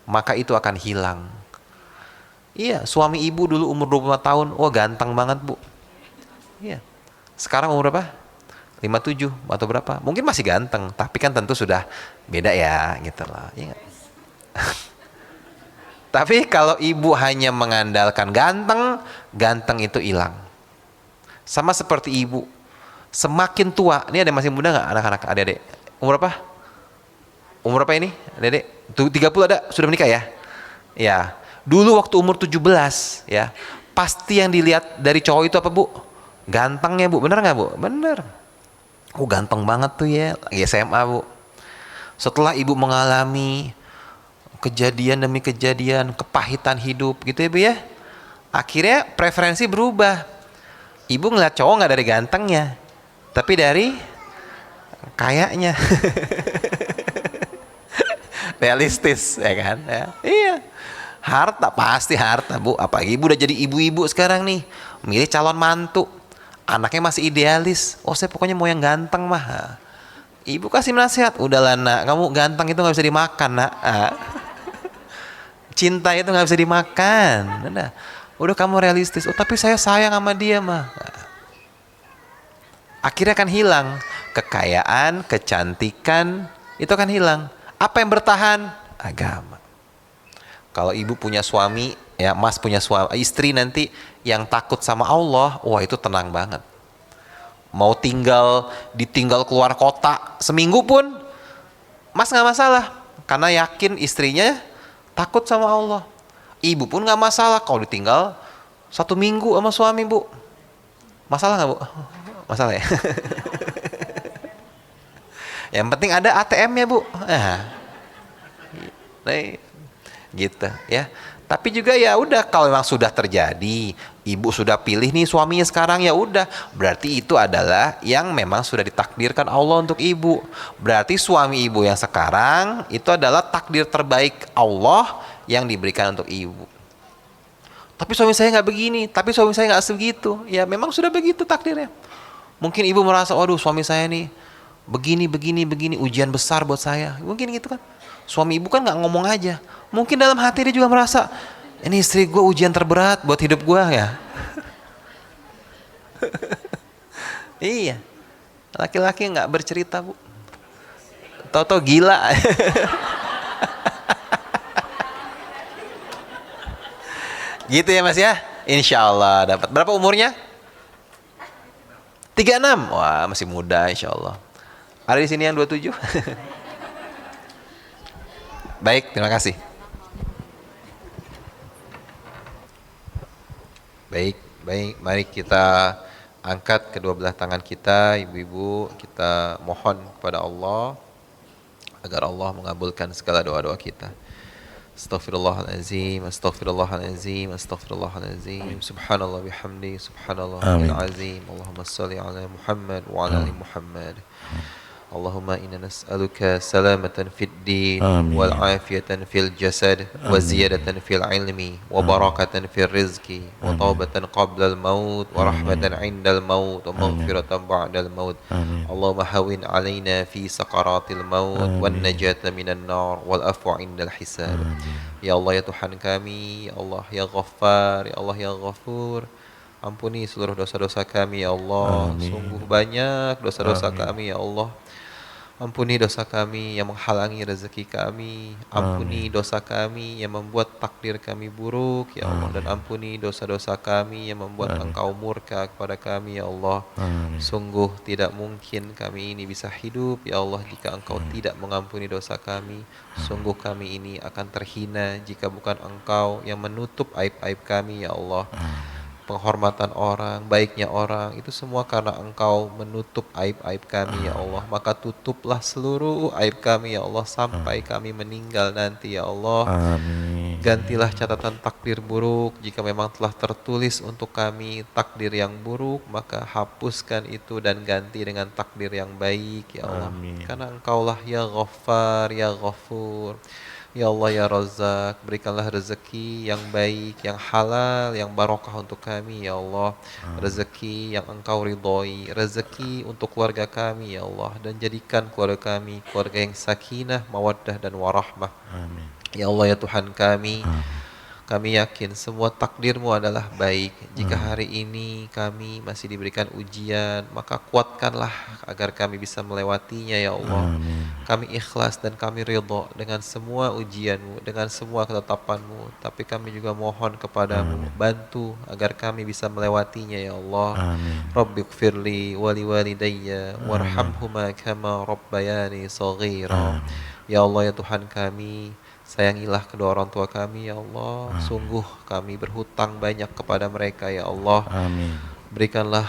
Speaker 1: maka itu akan hilang. Iya, suami ibu dulu umur 25 tahun, wah ganteng banget, Bu. Iya. Sekarang umur berapa? 57 atau berapa? Mungkin masih ganteng, tapi kan tentu sudah beda ya, gitu loh. Iya. Tapi kalau ibu hanya mengandalkan ganteng, ganteng itu hilang. Sama seperti ibu, semakin tua, ini ada yang masih muda nggak anak-anak, adik-adik? Umur apa? Umur apa ini, adik-adik? 30 ada, sudah menikah ya? Ya, dulu waktu umur 17 ya, pasti yang dilihat dari cowok itu apa, Bu? Gantengnya, Bu, bener nggak, Bu? Bener. Oh ganteng banget tuh ya, lagi SMA, Bu. Setelah ibu mengalami kejadian demi kejadian, kepahitan hidup gitu ya, Bu ya, akhirnya preferensi berubah. Ibu ngeliat cowok nggak dari gantengnya, tapi dari kayaknya. Realistis ya kan ya. Iya, harta pasti harta, Bu. Apalagi ibu udah jadi ibu-ibu sekarang nih, milih calon mantu, anaknya masih idealis. Oh saya pokoknya mau yang ganteng mah. Ibu kasih nasihat, udahlah nak, kamu ganteng itu nggak bisa dimakan nak. Cinta itu nggak bisa dimakan. Udah kamu realistis. Oh tapi saya sayang sama dia mah. Akhirnya akan hilang kekayaan, kecantikan, itu akan hilang. Apa yang bertahan? Agama. Kalau ibu punya suami, ya mas punya suami, istri nanti yang takut sama Allah, wah itu tenang banget. Mau ditinggal keluar kota seminggu pun, mas nggak masalah, karena yakin istrinya takut sama Allah. Ibu pun nggak masalah kalau ditinggal 1 minggu sama suami, Bu. Masalah nggak, Bu? Masalah ya. Yang penting ada ATM-nya, Bu. Nah, gitu ya. Tapi juga ya udah, kalau memang sudah terjadi, ibu sudah pilih nih suaminya sekarang, ya udah, berarti itu adalah yang memang sudah ditakdirkan Allah untuk ibu. Berarti suami ibu yang sekarang itu adalah takdir terbaik Allah yang diberikan untuk ibu. Tapi suami saya nggak begini, tapi suami saya nggak segitu. Ya memang sudah begitu takdirnya. Mungkin ibu merasa, waduh suami saya nih begini, ujian besar buat saya. Mungkin gitu kan. Suami ibu kan nggak ngomong aja. Mungkin dalam hati dia juga merasa, ini istri gue ujian terberat buat hidup gue ya. Iya. Laki-laki nggak bercerita, Bu. Tahu-tahu gila. Gitu ya Mas ya. Insya Allah dapat. Berapa umurnya? 36. Wah masih muda insya Allah. Ada di sini yang 27? Baik, terima kasih. Baik, mari kita angkat kedua belah tangan kita, ibu-ibu, kita mohon kepada Allah agar Allah mengabulkan segala doa-doa kita. Astaghfirullahalazim, astaghfirullahalazim, astaghfirullahalazim. Subhanallah bihamdi, subhanallahil azim. Allahumma shalli ala Muhammad wa ala ali Muhammad. Allahumma inna nas'aluka salamatan fid din wal afiyatan fil jasad wa ziyadatan fil ilmi wa barakatan fil rizqi wa taubatan qabla al maut wa rahmatan 'inda al maut wa maghfiratan ba'da al maut. Allahumma hawin 'alaina fi sakaratil maut wan najata minan nar wal afwa 'inda al hisab. Ya Allah ya Tuhan kami, ya Allah ya Ghaffar, ya Allah ya Ghafur. Ampuni seluruh dosa-dosa kami ya Allah. Sungguh banyak dosa-dosa kami ya Allah. Ampuni dosa kami yang menghalangi rezeki kami. Ampuni dosa kami yang membuat takdir kami buruk ya Allah. Dan ampuni dosa-dosa kami yang membuat Engkau murka kepada kami ya Allah. Sungguh tidak mungkin kami ini bisa hidup ya Allah jika Engkau tidak mengampuni dosa kami. Sungguh kami ini akan terhina jika bukan Engkau yang menutup aib-aib kami ya Allah. penghormatan orang, baiknya orang, itu semua karena Engkau menutup aib-aib kami ya Allah. Maka tutuplah seluruh aib kami ya Allah sampai kami meninggal nanti ya Allah.
Speaker 2: Amin.
Speaker 1: Gantilah catatan takdir buruk jika memang telah tertulis untuk kami takdir yang buruk, maka hapuskan itu dan ganti dengan takdir yang baik ya Allah.
Speaker 2: Amin.
Speaker 1: Karena Engkaulah ya Ghaffar, ya Ghafur. Ya Allah ya Razzaq, berikanlah rezeki yang baik, yang halal, yang barokah untuk kami ya Allah. Rezeki yang Engkau ridhoi, rezeki untuk keluarga kami ya Allah, dan jadikan keluarga kami keluarga yang sakinah, mawaddah dan warahmah.
Speaker 2: Amin.
Speaker 1: Ya Allah ya Tuhan kami yakin semua takdir-Mu adalah baik. Jika hari ini kami masih diberikan ujian, maka kuatkanlah agar kami bisa melewatinya ya Allah.
Speaker 2: Amin.
Speaker 1: Kami ikhlas dan kami ridho dengan semua ujian-Mu, dengan semua ketetapan-Mu. Tapi kami juga mohon kepadamu, bantu agar kami bisa melewatinya ya Allah.
Speaker 2: Amin.
Speaker 1: Rabbighfirli wali walidayya warhamhuma kama rabbayani saghira. Ya Allah ya Tuhan kami, sayangilah kedua orang tua kami ya Allah. Sungguh kami berhutang banyak kepada mereka ya Allah.
Speaker 2: Amin.
Speaker 1: Berikanlah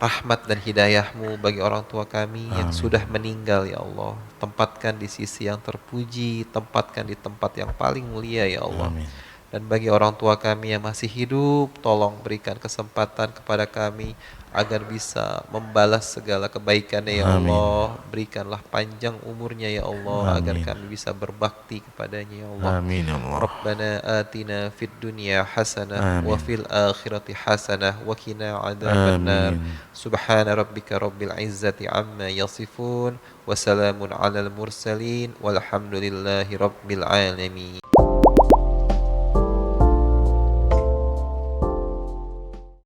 Speaker 1: rahmat dan hidayah-Mu bagi orang tua kami yang sudah meninggal ya Allah. Tempatkan di sisi yang terpuji, tempatkan di tempat yang paling mulia ya Allah.
Speaker 2: Amin.
Speaker 1: Dan bagi orang tua kami yang masih hidup, tolong berikan kesempatan kepada kami agar bisa membalas segala kebaikannya ya Allah. Berikanlah panjang umurnya ya Allah, agar kami bisa berbakti kepadanya ya Allah.
Speaker 2: Amin ya Allah.
Speaker 1: Rabbana atina fid dunya hasanah wa fil akhirati hasanah wa qina adzabannar. Subhana rabbika rabbil izzati amma yasifun wa salamun alal mursalin walhamdulillahi rabbil alamin.